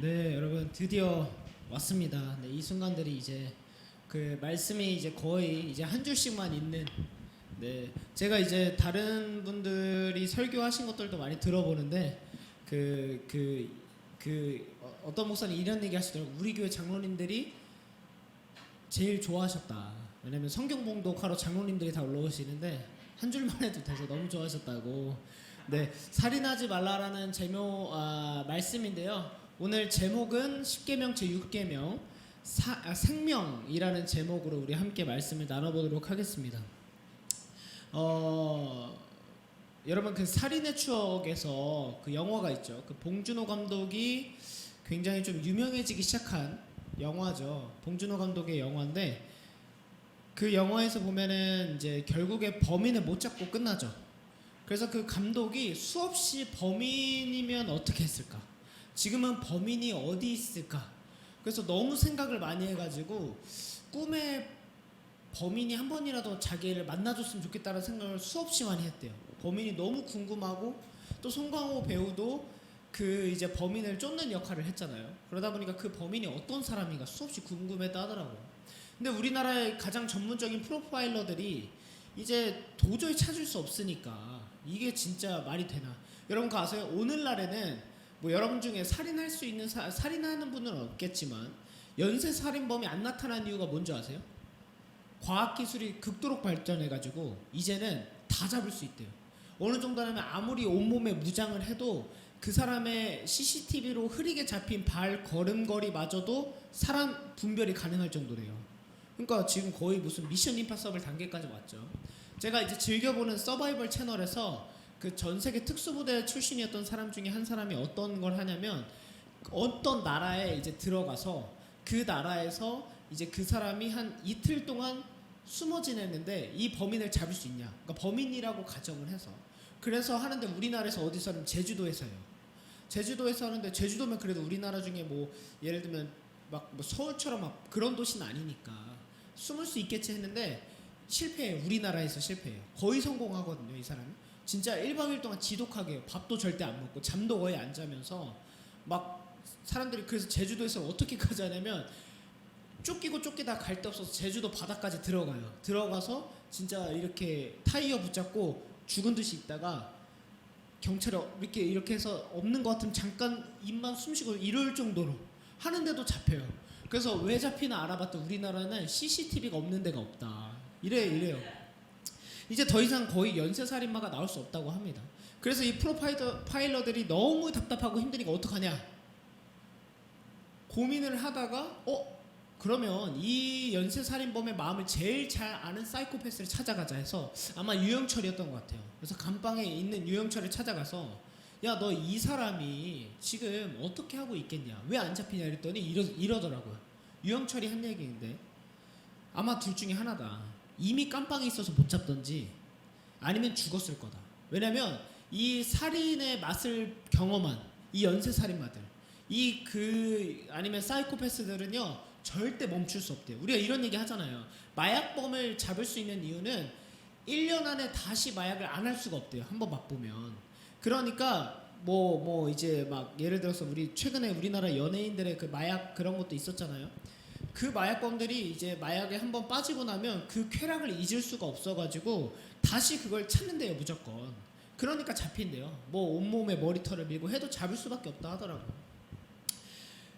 네, 여러분 드디어 왔습니다. 네, 이 순간들이 이제 그 말씀이 이제 거의 이제 한 줄씩만 있는. 네, 제가 이제 다른 분들이 설교하신 것들도 많이 들어보는데 어떤 목사님 이런 얘기 하시더라고요. 우리 교회 장로님들이 제일 좋아하셨다. 왜냐면 성경 봉독하러 장로님들이 다 올라오시는데 한 줄만 해도 돼서 너무 좋아하셨다고. 네, 살인하지 말라라는 말씀인데요. 오늘 제목은 10계명 제6계명 생명이라는 제목으로 우리 함께 말씀을 나눠보도록 하겠습니다. 여러분 그 살인의 추억에서 그 영화가 있죠. 그 봉준호 감독이 굉장히 좀 유명해지기 시작한 영화죠. 봉준호 감독의 영화인데 그 영화에서 보면은 이제 결국에 범인을 못 잡고 끝나죠. 그래서 그 감독이 수없이 범인이면 어떻게 했을까? 지금은 범인이 어디 있을까? 그래서 너무 생각을 많이 해가지고 꿈에 범인이 한 번이라도 자기를 만나줬으면 좋겠다는 생각을 수없이 많이 했대요. 범인이 너무 궁금하고 또 송강호 배우도 그 이제 범인을 쫓는 역할을 했잖아요. 그러다 보니까 그 범인이 어떤 사람인가 수없이 궁금했다 하더라고요. 근데 우리나라의 가장 전문적인 프로파일러들이 이제 도저히 찾을 수 없으니까 이게 진짜 말이 되나? 여러분 그거 아세요? 오늘날에는 뭐 여러분 중에 살인할 수 있는 살인하는 분은 없겠지만 연쇄 살인범이 안 나타난 이유가 뭔지 아세요? 과학기술이 극도로 발전해가지고 이제는 다 잡을 수 있대요. 어느 정도냐면 아무리 온몸에 무장을 해도 그 사람의 CCTV로 흐리게 잡힌 발 걸음걸이마저도 사람 분별이 가능할 정도래요. 그러니까 지금 거의 무슨 미션 임파서블 단계까지 왔죠. 제가 이제 즐겨보는 서바이벌 채널에서 그 전 세계 특수부대 출신이었던 사람 중에 한 사람이 어떤 걸 하냐면 어떤 나라에 이제 들어가서 그 나라에서 이제 그 사람이 한 이틀 동안 숨어 지냈는데 이 범인을 잡을 수 있냐? 그러니까 범인이라고 가정을 해서 그래서 하는데 우리나라에서 어디서 하면 제주도에서요. 제주도에서 하는데 제주도면 그래도 우리나라 중에 뭐 예를 들면 막 뭐 서울처럼 막 그런 도시는 아니니까 숨을 수 있겠지 했는데 실패해요. 우리나라에서 실패해요. 거의 성공하거든요. 이 사람이 진짜 1박 2일 동안 지독하게 밥도 절대 안 먹고 잠도 거의 안 자면서 막 사람들이 그래서 제주도에서 어떻게까지 하냐면 쫓기다 갈 데 없어서 제주도 바다까지 들어가요. 들어가서 진짜 이렇게 타이어 붙잡고 죽은 듯이 있다가 경찰이 이렇게 해서 없는 것 같으면 잠깐 입만 숨쉬고 이럴 정도로 하는데도 잡혀요. 그래서 왜 잡히나 알아봤더니 우리나라는 CCTV가 없는 데가 없다. 이래요. 이제 더 이상 거의 연쇄살인마가 나올 수 없다고 합니다. 그래서 이 프로파일러들이 너무 답답하고 힘드니까 어떡하냐 고민을 하다가 그러면 이 연쇄살인범의 마음을 제일 잘 아는 사이코패스를 찾아가자 해서 아마 유영철이었던 것 같아요. 그래서 감방에 있는 유영철을 찾아가서 야, 너 이 사람이 지금 어떻게 하고 있겠냐? 왜 안 잡히냐? 그랬더니 이러더라고요. 유영철이 한 얘기인데 아마 둘 중에 하나다. 이미 깜빵에 있어서 못 잡던지 아니면 죽었을 거다. 왜냐면 이 살인의 맛을 경험한 이 연쇄살인마들 아니면 사이코패스들은요 절대 멈출 수 없대요. 우리가 이런 얘기 하잖아요. 마약범을 잡을 수 있는 이유는 1년 안에 다시 마약을 안 할 수가 없대요. 한번 맛보면. 그러니까 뭐 이제 막 예를 들어서 우리 최근에 우리나라 연예인들의 그 마약 그런 것도 있었잖아요. 그 마약범들이 이제 마약에 한번 빠지고 나면 그 쾌락을 잊을 수가 없어가지고 다시 그걸 찾는데요 무조건. 그러니까 잡힌대요. 뭐 온몸에 머리털을 밀고 해도 잡을 수밖에 없다 하더라고요.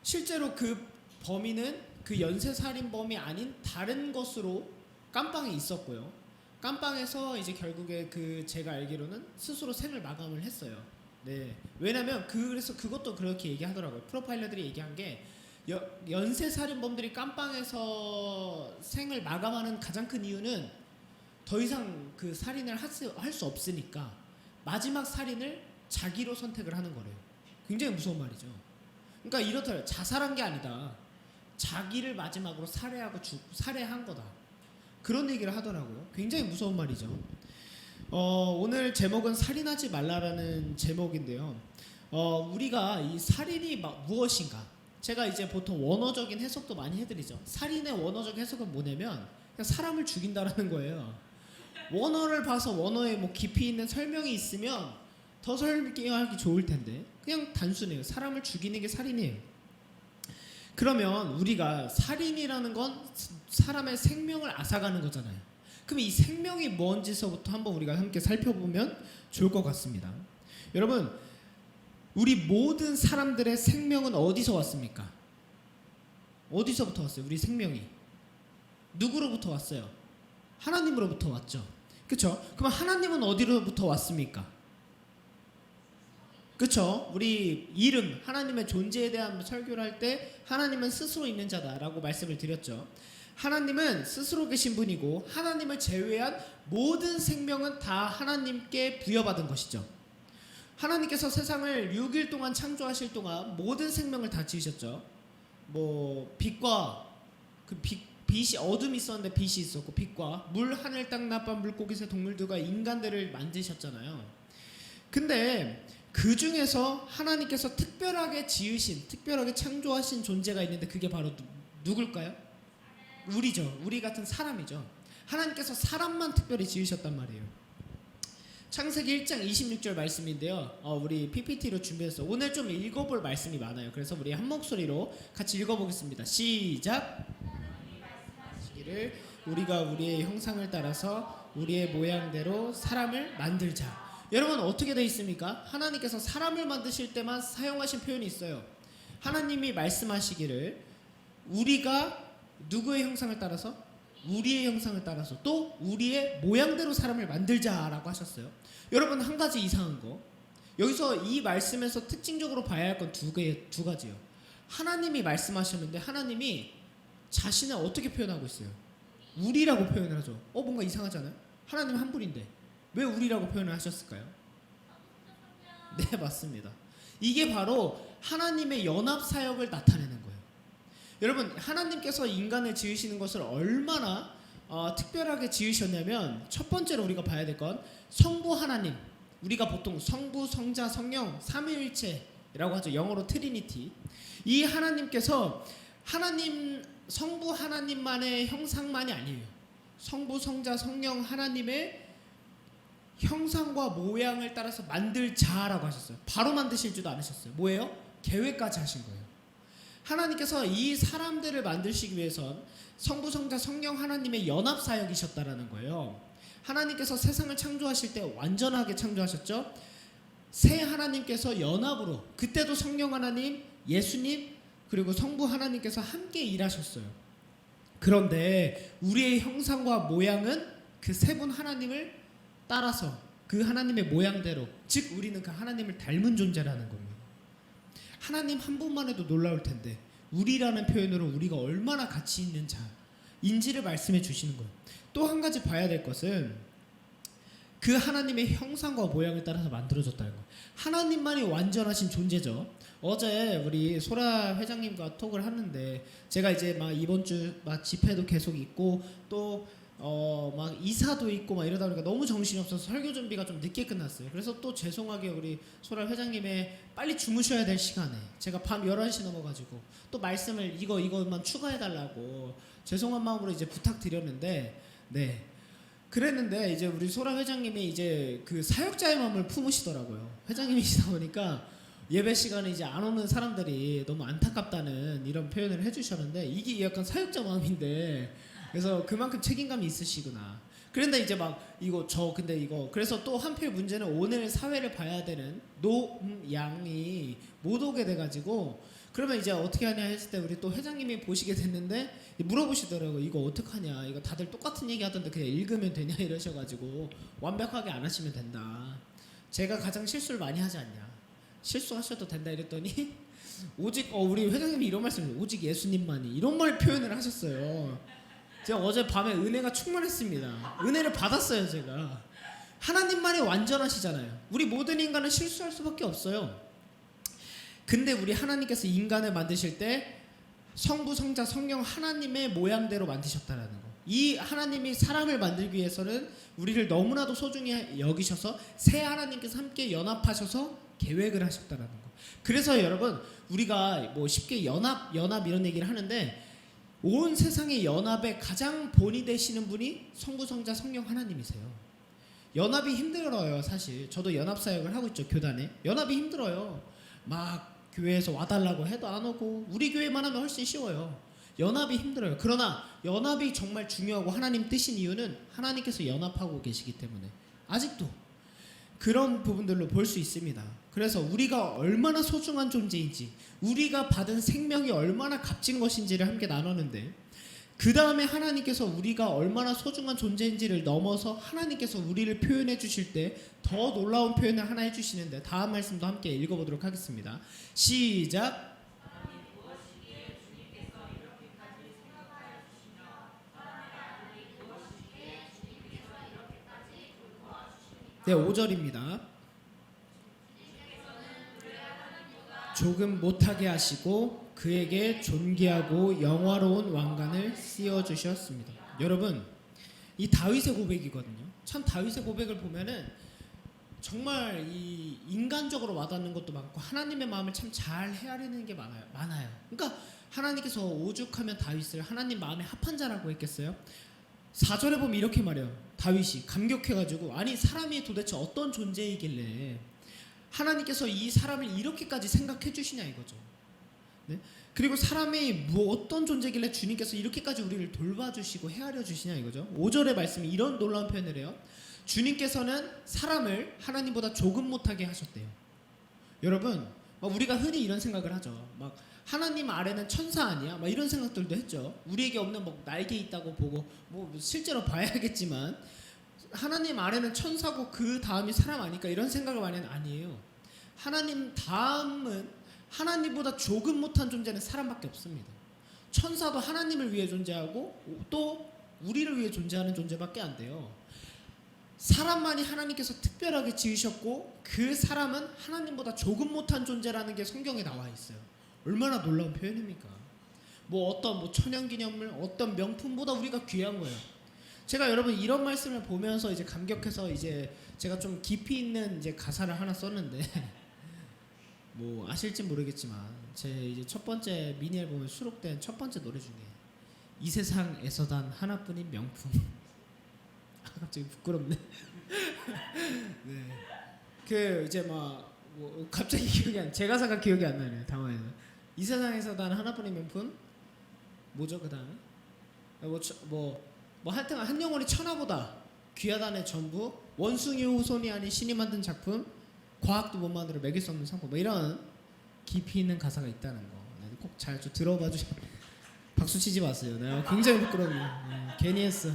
실제로 그 범인은 그 연쇄살인범이 아닌 다른 것으로 깜빵에 있었고요. 깜빵에서 이제 결국에 그 제가 알기로는 스스로 생을 마감을 했어요. 네. 왜냐면 그래서 그것도 그렇게 얘기하더라고요. 프로파일러들이 얘기한 게 연쇄살인범들이 깜빵에서 생을 마감하는 가장 큰 이유는 더 이상 그 살인을 할 수 없으니까 마지막 살인을 자기로 선택을 하는 거래요. 굉장히 무서운 말이죠. 그러니까 이렇더라고요. 자살한 게 아니다. 자기를 마지막으로 살해한 거다. 그런 얘기를 하더라고요. 굉장히 무서운 말이죠. 오늘 제목은 살인하지 말라라는 제목인데요. 우리가 이 살인이 무엇인가? 제가 이제 보통 원어적인 해석도 많이 해드리죠. 살인의 원어적 해석은 뭐냐면 그냥 사람을 죽인다라는 거예요. 원어를 봐서 원어에 뭐 깊이 있는 설명이 있으면 더 설명하기 좋을 텐데 그냥 단순해요. 사람을 죽이는 게 살인이에요. 그러면 우리가 살인이라는 건 사람의 생명을 앗아가는 거잖아요. 그럼 이 생명이 뭔지서부터 한번 우리가 함께 살펴보면 좋을 것 같습니다. 여러분, 우리 모든 사람들의 생명은 어디서 왔습니까? 어디서부터 왔어요? 우리 생명이 누구로부터 왔어요? 하나님으로부터 왔죠. 그렇죠? 그럼 하나님은 어디로부터 왔습니까? 그렇죠? 우리 이름, 하나님의 존재에 대한 설교를 할 때 하나님은 스스로 있는 자다라고 말씀을 드렸죠. 하나님은 스스로 계신 분이고 하나님을 제외한 모든 생명은 다 하나님께 부여받은 것이죠. 하나님께서 세상을 6일 동안 창조하실 동안 모든 생명을 다 지으셨죠. 뭐 빛과 빛이 어둠이 있었는데 빛이 있었고, 빛과 물, 하늘, 땅, 나팔, 물고기, 새, 동물들과 인간들을 만드셨잖아요. 근데 그 중에서 하나님께서 특별하게 지으신, 특별하게 창조하신 존재가 있는데 그게 바로 누굴까요? 우리죠. 우리 같은 사람이죠. 하나님께서 사람만 특별히 지으셨단 말이에요. 창세기 1장 26절 말씀인데요. 우리 PPT로 준비했어요. 오늘 좀 읽어볼 말씀이 많아요. 그래서 우리 한 목소리로 같이 읽어보겠습니다. 시작. 우리가 우리의 형상을 따라서 우리의 모양대로 사람을 만들자. 여러분, 어떻게 되어 있습니까? 하나님께서 사람을 만드실 때만 사용하신 표현이 있어요. 하나님이 말씀하시기를 우리가 누구의 형상을 따라서? 우리의 형상을 따라서 또 우리의 모양대로 사람을 만들자라고 하셨어요. 여러분, 한 가지 이상한 거, 여기서 이 말씀에서 특징적으로 봐야 할 건 두 가지요. 하나님이 말씀하셨는데 하나님이 자신을 어떻게 표현하고 있어요? 우리라고 표현을 하죠. 뭔가 이상하잖아요. 하나님 한 분인데 왜 우리라고 표현을 하셨을까요? 네, 맞습니다. 이게 바로 하나님의 연합 사역을 나타내는 거예요. 여러분, 하나님께서 인간을 지으시는 것을 얼마나 특별하게 지으셨냐면, 첫 번째로 우리가 봐야 될 건 성부 하나님, 우리가 보통 성부, 성자, 성령 삼위일체라고 하죠. 영어로 트리니티. 이 하나님께서 성부 하나님만의 형상만이 아니에요. 성부, 성자, 성령 하나님의 형상과 모양을 따라서 만들자라고 하셨어요. 바로 만드실지도 않으셨어요. 뭐예요? 계획까지 하신 거예요. 하나님께서 이 사람들을 만드시기 위해선 성부, 성자, 성령 하나님의 연합 사역이셨다라는 거예요. 하나님께서 세상을 창조하실 때 완전하게 창조하셨죠. 새 하나님께서 연합으로, 그때도 성령 하나님, 예수님, 그리고 성부 하나님께서 함께 일하셨어요. 그런데 우리의 형상과 모양은 그 세 분 하나님을 따라서 그 하나님의 모양대로, 즉 우리는 그 하나님을 닮은 존재라는 겁니다. 하나님 한 분만 해도 놀라울 텐데 우리라는 표현으로 우리가 얼마나 가치 있는 자인지를 말씀해 주시는 거예요. 또 한 가지 봐야 될 것은 그 하나님의 형상과 모양을 따라서 만들어졌다는 거예요. 하나님만이 완전하신 존재죠. 어제 우리 소라 회장님과 톡을 하는데, 제가 이제 막 이번 주 막 집회도 계속 있고 또 막 이사도 있고 막 이러다 보니까 너무 정신이 없어서 설교 준비가 좀 늦게 끝났어요. 그래서 또 죄송하게 우리 소라 회장님의 빨리 주무셔야 될 시간에 제가 밤 11시 넘어가지고 또 말씀을 이것만 추가해달라고 죄송한 마음으로 이제 부탁드렸는데, 네, 그랬는데 이제 우리 소라 회장님이 이제 그 사역자의 마음을 품으시더라고요. 회장님이시다 보니까 예배 시간에 이제 안 오는 사람들이 너무 안타깝다는 이런 표현을 해주셨는데, 이게 약간 사역자 마음인데, 그래서 그만큼 책임감이 있으시구나. 그런데 이제 막 그래서 또 한편 문제는 오늘 사회를 봐야 되는 양이 못 오게 돼가지고, 그러면 이제 어떻게 하냐 했을 때 우리 또 회장님이 보시게 됐는데 물어보시더라고요. 이거 어떡하냐, 이거 다들 똑같은 얘기 하던데 그냥 읽으면 되냐 이러셔가지고, 완벽하게 안 하시면 된다, 제가 가장 실수를 많이 하지 않냐, 실수하셔도 된다 이랬더니 오직 우리 회장님이 이런 말씀을, 오직 예수님만이, 이런 말 표현을 하셨어요. 제가 어제 밤에 은혜가 충만했습니다. 은혜를 받았어요. 제가 하나님만이 완전하시잖아요. 우리 모든 인간은 실수할 수밖에 없어요. 근데 우리 하나님께서 인간을 만드실 때 성부, 성자, 성령 하나님의 모양대로 만드셨다라는 거. 이 하나님이 사람을 만들기 위해서는 우리를 너무나도 소중히 여기셔서 새 하나님께서 함께 연합하셔서 계획을 하셨다라는 거. 그래서 여러분, 우리가 뭐 쉽게 연합 이런 얘기를 하는데, 온 세상의 연합의 가장 본이 되시는 분이 성부, 성자, 성령 하나님이세요. 연합이 힘들어요. 사실 저도 연합 사역을 하고 있죠. 교단에 연합이 힘들어요. 막 교회에서 와달라고 해도 안 오고 우리 교회만 하면 훨씬 쉬워요. 연합이 힘들어요. 그러나 연합이 정말 중요하고 하나님 뜻인 이유는 하나님께서 연합하고 계시기 때문에 아직도 그런 부분들로 볼 수 있습니다. 그래서 우리가 얼마나 소중한 존재인지, 우리가 받은 생명이 얼마나 값진 것인지를 함께 나눴는데, 그 다음에 하나님께서 우리가 얼마나 소중한 존재인지를 넘어서 하나님께서 우리를 표현해 주실 때 더 놀라운 표현을 하나 해주시는데, 다음 말씀도 함께 읽어보도록 하겠습니다. 시작. 네, 5절입니다. 조금 못하게 하시고 그에게 존귀하고 영화로운 왕관을 씌워주셨습니다. 여러분, 이 다윗의 고백이거든요. 참 다윗의 고백을 보면은 정말 이 인간적으로 와닿는 것도 많고 하나님의 마음을 참 잘 헤아리는 게 많아요. 그러니까 하나님께서 오죽하면 다윗을 하나님 마음에 합한 자라고 했겠어요? 4절에 보면 이렇게 말해요. 다윗이 감격해가지고, 아니 사람이 도대체 어떤 존재이길래 하나님께서 이 사람을 이렇게까지 생각해 주시냐 이거죠. 네? 그리고 사람이 뭐 어떤 존재길래 주님께서 이렇게까지 우리를 돌봐주시고 헤아려 주시냐 이거죠. 5절의 말씀이 이런 놀라운 표현을 해요. 주님께서는 사람을 하나님보다 조금 못하게 하셨대요. 여러분, 우리가 흔히 이런 생각을 하죠. 막 하나님 아래는 천사 아니야? 막 이런 생각들도 했죠. 우리에게 없는 뭐 날개 있다고 보고, 뭐 실제로 봐야겠지만 하나님 아래는 천사고 그 다음이 사람 아니까 이런 생각을 많이 하는. 아니에요. 하나님 다음은 하나님보다 조금 못한 존재는 사람밖에 없습니다. 천사도 하나님을 위해 존재하고 또 우리를 위해 존재하는 존재밖에 안 돼요. 사람만이 하나님께서 특별하게 지으셨고 그 사람은 하나님보다 조금 못한 존재라는 게 성경에 나와 있어요. 얼마나 놀라운 표현입니까? 뭐 어떤 뭐 천연기념물, 어떤 명품보다 우리가 귀한 거예요. 제가 여러분 이런 말씀을 보면서 이제 감격해서 이제 제가 좀 깊이 있는 이제 가사를 하나 썼는데 뭐 아실지 모르겠지만 제 이제 첫 번째 미니 앨범에 수록된 첫 번째 노래 중에 이 세상에서 단 하나뿐인 명품. 갑자기 부끄럽네. 네. 그 이제 막 뭐 갑자기 제 가사가 기억이 안 나네요. 당황해서. 이 세상에서 단 하나뿐인 명품 뭐죠 그 다음에 뭐 하여튼 한 영혼이 천하보다 귀하다는 전부 원숭이 후손이 아닌 신이 만든 작품 과학도 못 만들어 매길 수 없는 상품 뭐 이런 깊이 있는 가사가 있다는 거 꼭 잘 좀 들어봐 주시면 박수 치지 마세요. 내가 굉장히 부끄럽네요. 괜히 했어.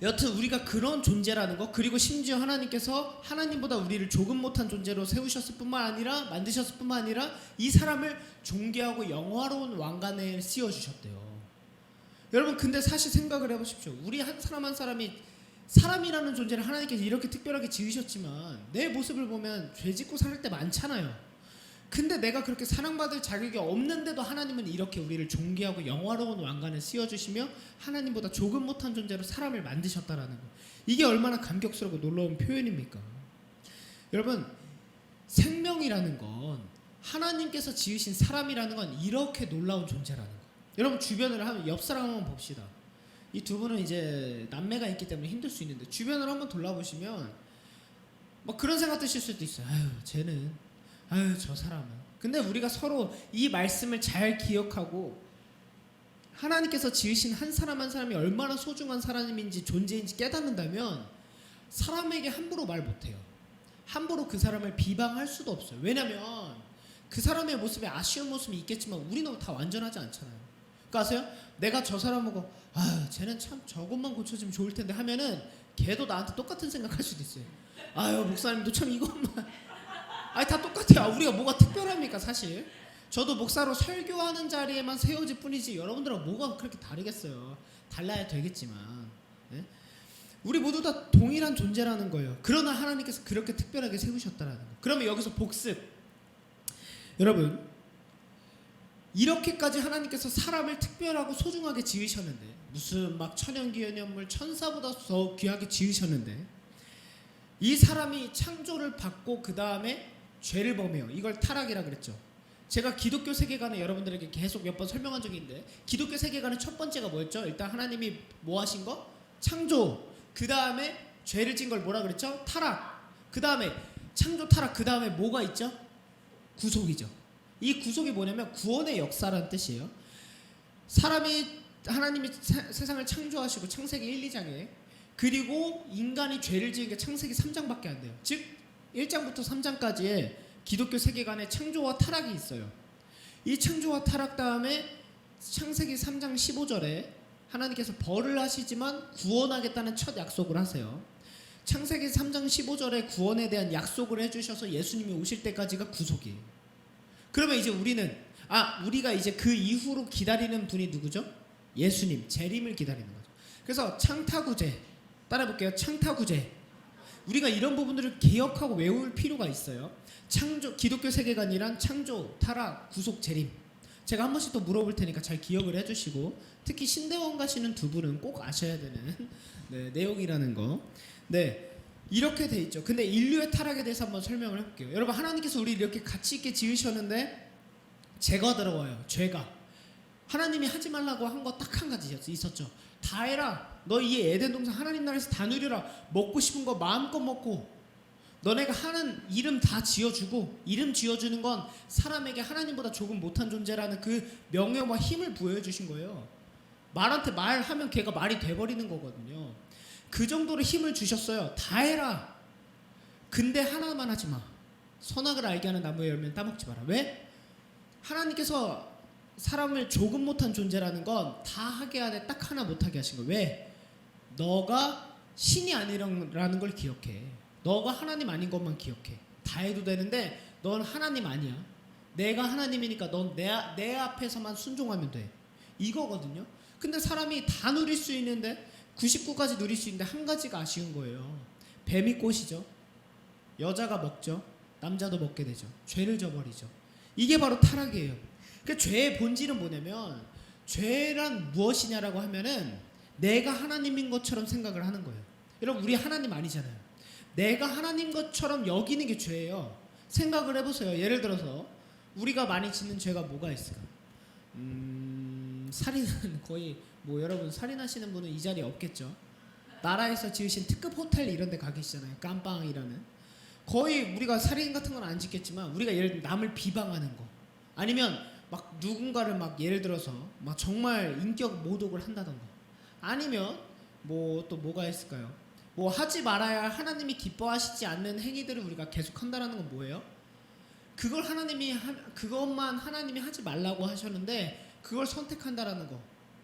여튼 우리가 그런 존재라는 거, 그리고 심지어 하나님께서 하나님보다 우리를 조금 못한 존재로 세우셨을 뿐만 아니라 만드셨을 뿐만 아니라 이 사람을 존귀하고 영화로운 왕관에 씌워주셨대요. 여러분 근데 사실 생각을 해보십시오. 우리 한 사람 한 사람이 사람이라는 존재를 하나님께서 이렇게 특별하게 지으셨지만 내 모습을 보면 죄 짓고 살 때 많잖아요. 근데 내가 그렇게 사랑받을 자격이 없는데도 하나님은 이렇게 우리를 존귀하고 영화로운 왕관에 씌워주시며 하나님보다 조금 못한 존재로 사람을 만드셨다라는 거, 이게 얼마나 감격스럽고 놀라운 표현입니까? 여러분 생명이라는 건 하나님께서 지으신 사람이라는 건 이렇게 놀라운 존재라는 거. 여러분 주변을 하면 옆 사람 한번 봅시다. 이 두 분은 이제 남매가 있기 때문에 힘들 수 있는데 주변을 한번 돌아보시면 막 그런 생각 드실 수도 있어요. 아유 저 사람은. 근데 우리가 서로 이 말씀을 잘 기억하고 하나님께서 지으신 한 사람 한 사람이 얼마나 소중한 사람인지 존재인지 깨닫는다면 사람에게 함부로 말 못해요. 함부로 그 사람을 비방할 수도 없어요. 왜냐면 그 사람의 모습에 아쉬운 모습이 있겠지만 우리는 다 완전하지 않잖아요. 그러니까 아세요? 내가 저 사람하고 쟤는 참 저것만 고쳐주면 좋을 텐데 하면은 걔도 나한테 똑같은 생각할 수도 있어요. 목사님도 참 이것만 다 똑같아요. 우리가 뭐가 특별합니까 사실. 저도 목사로 설교하는 자리에만 세워질 뿐이지 여러분들은 뭐가 그렇게 다르겠어요. 달라야 되겠지만 네? 우리 모두 다 동일한 존재라는 거예요. 그러나 하나님께서 그렇게 특별하게 세우셨다는 거. 그러면 여기서 복습. 여러분 이렇게까지 하나님께서 사람을 특별하고 소중하게 지으셨는데 무슨 막 천연기념물 천사보다 더 귀하게 지으셨는데 이 사람이 창조를 받고 그 다음에 죄를 범해요. 이걸 타락이라 그랬죠. 제가 기독교 세계관에 여러분들에게 계속 몇 번 설명한 적이 있는데 기독교 세계관의 첫 번째가 뭐였죠? 일단 하나님이 뭐 하신 거? 창조. 그 다음에 죄를 진 걸 뭐라 그랬죠? 타락. 그 다음에 창조 타락 그 다음에 뭐가 있죠? 구속이죠. 이 구속이 뭐냐면 구원의 역사라는 뜻이에요. 사람이 하나님이 세상을 창조하시고 창세기 1, 2장에 그리고 인간이 죄를 지은 게 창세기 3장밖에 안 돼요. 즉 1장부터 3장까지의 기독교 세계관에 창조와 타락이 있어요. 이 창조와 타락 다음에 창세기 3장 15절에 하나님께서 벌을 하시지만 구원하겠다는 첫 약속을 하세요. 창세기 3장 15절에 구원에 대한 약속을 해주셔서 예수님이 오실 때까지가 구속이에요. 그러면 이제 우리가 이제 그 이후로 기다리는 분이 누구죠? 예수님, 재림을 기다리는 거죠. 그래서 창타구제, 따라해볼게요. 창타구제. 우리가 이런 부분들을 기억하고 외울 필요가 있어요. 창조, 기독교 세계관이란 창조, 타락, 구속, 재림. 제가 한 번씩 또 물어볼 테니까 잘 기억을 해주시고, 특히 신대원 가시는 두 분은 꼭 아셔야 되는 내용이라는 거. 네, 이렇게 돼 있죠. 근데 인류의 타락에 대해서 한번 설명을 해볼게요. 여러분, 하나님께서 우리 이렇게 가치 있게 지으셨는데 죄가 들어와요. 죄가. 하나님이 하지 말라고 한 거 딱 한 가지 있었죠. 다 해라. 너 이 에덴 동산 하나님 나라에서 다 누려라. 먹고 싶은 거 마음껏 먹고. 너네가 하는 이름 다 지어주고, 이름 지어주는 건 사람에게 하나님보다 조금 못한 존재라는 그 명예와 힘을 부여해주신 거예요. 말한테 말하면 걔가 말이 돼버리는 거거든요. 그 정도로 힘을 주셨어요. 다 해라. 근데 하나만 하지 마. 선악을 알게 하는 나무의 열매는 따먹지 마라. 왜? 하나님께서 사람을 조금 못한 존재라는 건 다 하게 하되 딱 하나 못하게 하신 거예요. 왜? 너가 신이 아니라는 걸 기억해. 너가 하나님 아닌 것만 기억해. 다 해도 되는데 넌 하나님 아니야. 내가 하나님이니까 넌 내 앞에서만 순종하면 돼. 이거거든요. 근데 사람이 다 누릴 수 있는데 99까지 누릴 수 있는데 한 가지가 아쉬운 거예요. 뱀이 꽃이죠. 여자가 먹죠. 남자도 먹게 되죠. 죄를 저버리죠. 이게 바로 타락이에요. 그 죄의 본질은 뭐냐면, 죄란 무엇이냐라고 하면은 내가 하나님인 것처럼 생각을 하는 거예요. 여러분, 우리 하나님 아니잖아요. 내가 하나님 것처럼 여기는 게 죄예요. 생각을 해보세요. 예를 들어서 우리가 많이 짓는 죄가 뭐가 있을까? 살인은 거의 여러분 살인하시는 분은 이 자리에 없겠죠. 나라에서 지으신 특급 호텔 이런 데 가 계시잖아요. 깜빵이라는. 거의 우리가 살인 같은 건 안 짓겠지만 우리가 예를 들면 남을 비방하는 거, 아니면 막 누군가를 막 예를 들어서 막 정말 인격 모독을 한다던가, 아니면 또 뭐가 있을까요? 하지 말아야 할 하나님이 기뻐하시지 않는 행위들을 우리가 계속 한다라는 건 뭐예요? 그것만 하나님이 하지 말라고 하셨는데 그걸 선택한다라는 거.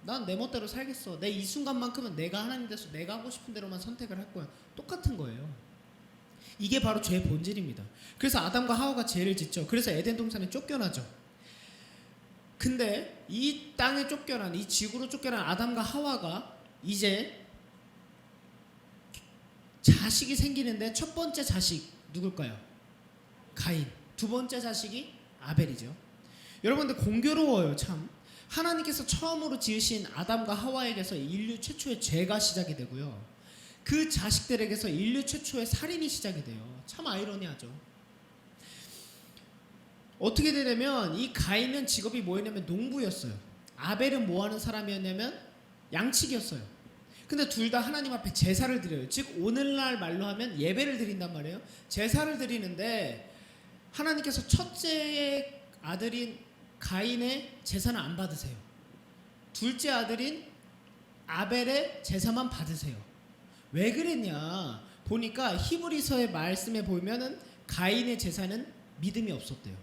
난 내 멋대로 살겠어. 내 이 순간만큼은 내가 하나님 돼서 내가 하고 싶은 대로만 선택을 할 거야. 똑같은 거예요. 이게 바로 죄의 본질입니다. 그래서 아담과 하와가 죄를 짓죠. 그래서 에덴 동산에 쫓겨나죠. 근데 이 땅에 쫓겨난, 이 지구로 쫓겨난 아담과 하와가 이제 자식이 생기는데 첫 번째 자식 누굴까요? 가인. 두 번째 자식이 아벨이죠. 여러분들 공교로워요. 참, 하나님께서 처음으로 지으신 아담과 하와에게서 인류 최초의 죄가 시작이 되고요, 그 자식들에게서 인류 최초의 살인이 시작이 돼요. 참 아이러니하죠. 어떻게 되냐면 이 가인은 직업이 뭐였냐면 농부였어요. 아벨은 뭐하는 사람이었냐면 양치기였어요. 근데 둘 다 하나님 앞에 제사를 드려요. 즉 오늘날 말로 하면 예배를 드린단 말이에요. 제사를 드리는데 하나님께서 첫째 아들인 가인의 제사는 안 받으세요. 둘째 아들인 아벨의 제사만 받으세요. 왜 그랬냐 보니까 히브리서의 말씀에 보면은 가인의 제사는 믿음이 없었대요.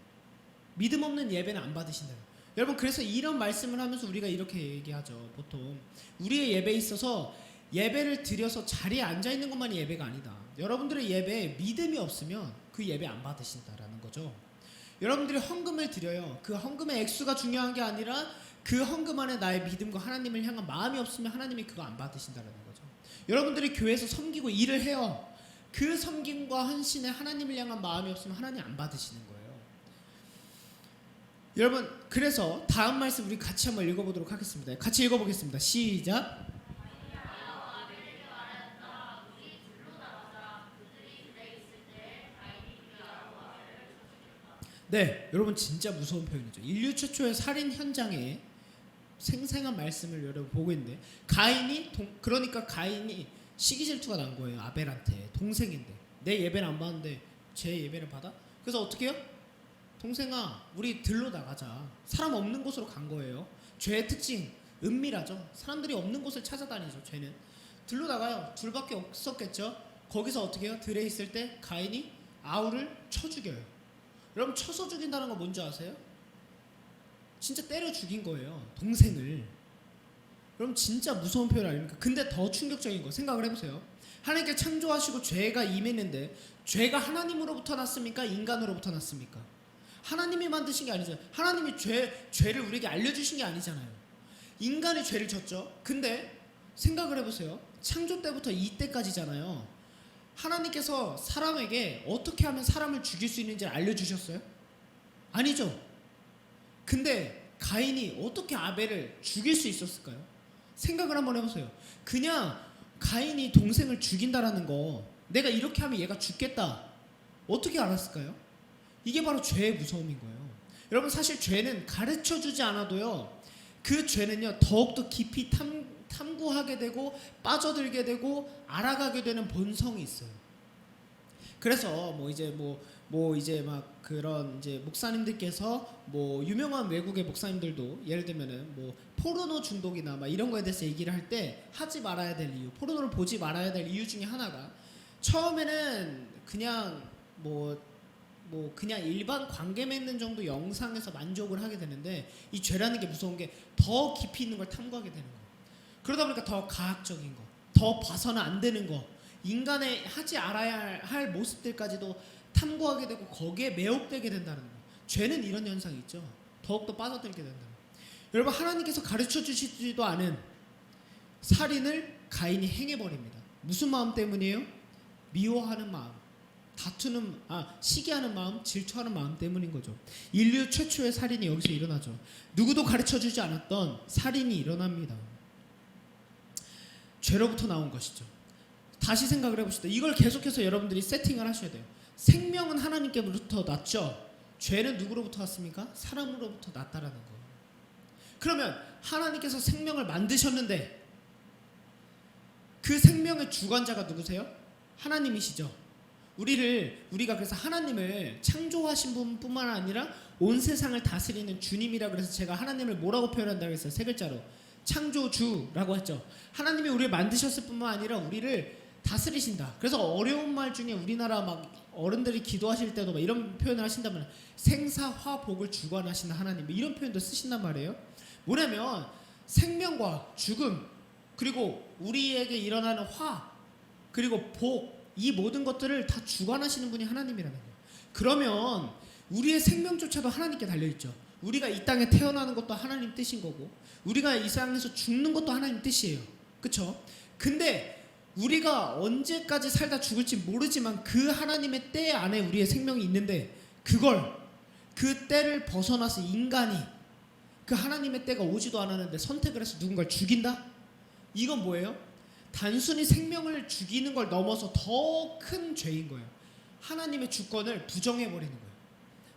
믿음 없는 예배는 안 받으신대요. 여러분, 그래서 이런 말씀을 하면서 우리가 이렇게 얘기하죠. 보통 우리의 예배에 있어서 예배를 드려서 자리에 앉아있는 것만이 예배가 아니다. 여러분들의 예배에 믿음이 없으면 그 예배 안 받으신다라는 거죠. 여러분들이 헌금을 드려요. 그 헌금의 액수가 중요한 게 아니라 그 헌금 안에 나의 믿음과 하나님을 향한 마음이 없으면 하나님이 그거 안 받으신다라는 거죠. 여러분들이 교회에서 섬기고 일을 해요. 그 섬김과 헌신에 하나님을 향한 마음이 없으면 하나님 안 받으시는 거예요. 여러분, 그래서 다음 말씀 우리 같이 한번 읽어보도록 하겠습니다. 같이 읽어보겠습니다. 시작. 네, 여러분 진짜 무서운 표현이죠. 인류 최초의 살인 현장에 생생한 말씀을 여러분 보고 있는데, 그러니까 가인이 시기 질투가 난 거예요. 아벨한테. 동생인데 내 예배를 안 받는데 제 예배를 받아? 그래서 어떻게 해요? 동생아, 우리 들로 나가자. 사람 없는 곳으로 간 거예요. 죄의 특징, 은밀하죠. 사람들이 없는 곳을 찾아다니죠. 죄는 들로 나가요. 둘밖에 없었겠죠. 거기서 어떻게 해요? 들에 있을 때 가인이 아우를 쳐 죽여요. 여러분, 쳐서 죽인다는 건 뭔지 아세요? 진짜 때려 죽인 거예요, 동생을. 여러분, 진짜 무서운 표현 아닙니까? 근데 더 충격적인 거 생각을 해보세요. 하나님께 창조하시고 죄가 임했는데, 죄가 하나님으로부터 났습니까? 인간으로부터 났습니까? 하나님이 만드신 게 아니잖아요. 하나님이 죄를 우리에게 알려주신 게 아니잖아요. 인간이 죄를 졌죠. 근데 생각을 해보세요. 창조 때부터 이때까지잖아요. 하나님께서 사람에게 어떻게 하면 사람을 죽일 수 있는지 알려주셨어요? 아니죠. 근데 가인이 어떻게 아벨을 죽일 수 있었을까요? 생각을 한번 해보세요. 그냥 가인이 동생을 죽인다라는 거, 내가 이렇게 하면 얘가 죽겠다, 어떻게 알았을까요? 이게 바로 죄의 무서움인 거예요. 여러분, 사실 죄는 가르쳐주지 않아도요, 그 죄는요 더욱더 깊이 탐구하게 되고 빠져들게 되고 알아가게 되는 본성이 있어요. 그래서 이제 막 그런 이제 목사님들께서 유명한 외국의 목사님들도 예를 들면은 포르노 중독이나 막 이런 거에 대해서 얘기를 할 때 하지 말아야 될 이유, 포르노를 보지 말아야 될 이유 중에 하나가, 처음에는 그냥 그냥 일반 관계 맺는 정도 영상에서 만족을 하게 되는데, 이 죄라는 게 무서운 게 더 깊이 있는 걸 탐구하게 되는 거예요. 그러다 보니까 더 가학적인 거, 더 봐서는 안 되는 거, 인간의 하지 않아야 할 모습들까지도 탐구하게 되고 거기에 매혹되게 된다는 거. 죄는 이런 현상이 있죠. 더욱더 빠져들게 된다는 거. 여러분, 하나님께서 가르쳐 주시지도 않은 살인을 가인이 행해버립니다. 무슨 마음 때문이에요? 미워하는 마음, 시기하는 마음, 질투하는 마음 때문인 거죠. 인류 최초의 살인이 여기서 일어나죠. 누구도 가르쳐주지 않았던 살인이 일어납니다. 죄로부터 나온 것이죠. 다시 생각을 해봅시다. 이걸 계속해서 여러분들이 세팅을 하셔야 돼요. 생명은 하나님께로부터 났죠. 죄는 누구로부터 왔습니까? 사람으로부터 났다라는 거. 그러면 하나님께서 생명을 만드셨는데 그 생명의 주관자가 누구세요? 하나님이시죠. 우리가 그래서 하나님을 창조하신 분뿐만 아니라 온 세상을 다스리는 주님이라 그래서 제가 하나님을 뭐라고 표현한다고 했어요? 세 글자로 창조주라고 했죠. 하나님이 우리를 만드셨을 뿐만 아니라 우리를 다스리신다. 그래서 어려운 말 중에 우리나라 막 어른들이 기도하실 때도 막 이런 표현을 하신다면 생사화복을 주관하시는 하나님, 이런 표현도 쓰신단 말이에요. 뭐냐면 생명과 죽음, 그리고 우리에게 일어나는 화, 그리고 복, 이 모든 것들을 다 주관하시는 분이 하나님이라는 거예요. 그러면 우리의 생명조차도 하나님께 달려있죠. 우리가 이 땅에 태어나는 것도 하나님 뜻인 거고, 우리가 이 세상에서 죽는 것도 하나님 뜻이에요. 그쵸? 근데 우리가 언제까지 살다 죽을지 모르지만 그 하나님의 때 안에 우리의 생명이 있는데, 그 때를 벗어나서 인간이 그 하나님의 때가 오지도 않았는데 선택을 해서 누군가를 죽인다? 이건 뭐예요? 단순히 생명을 죽이는 걸 넘어서 더 큰 죄인 거예요. 하나님의 주권을 부정해버리는 거예요.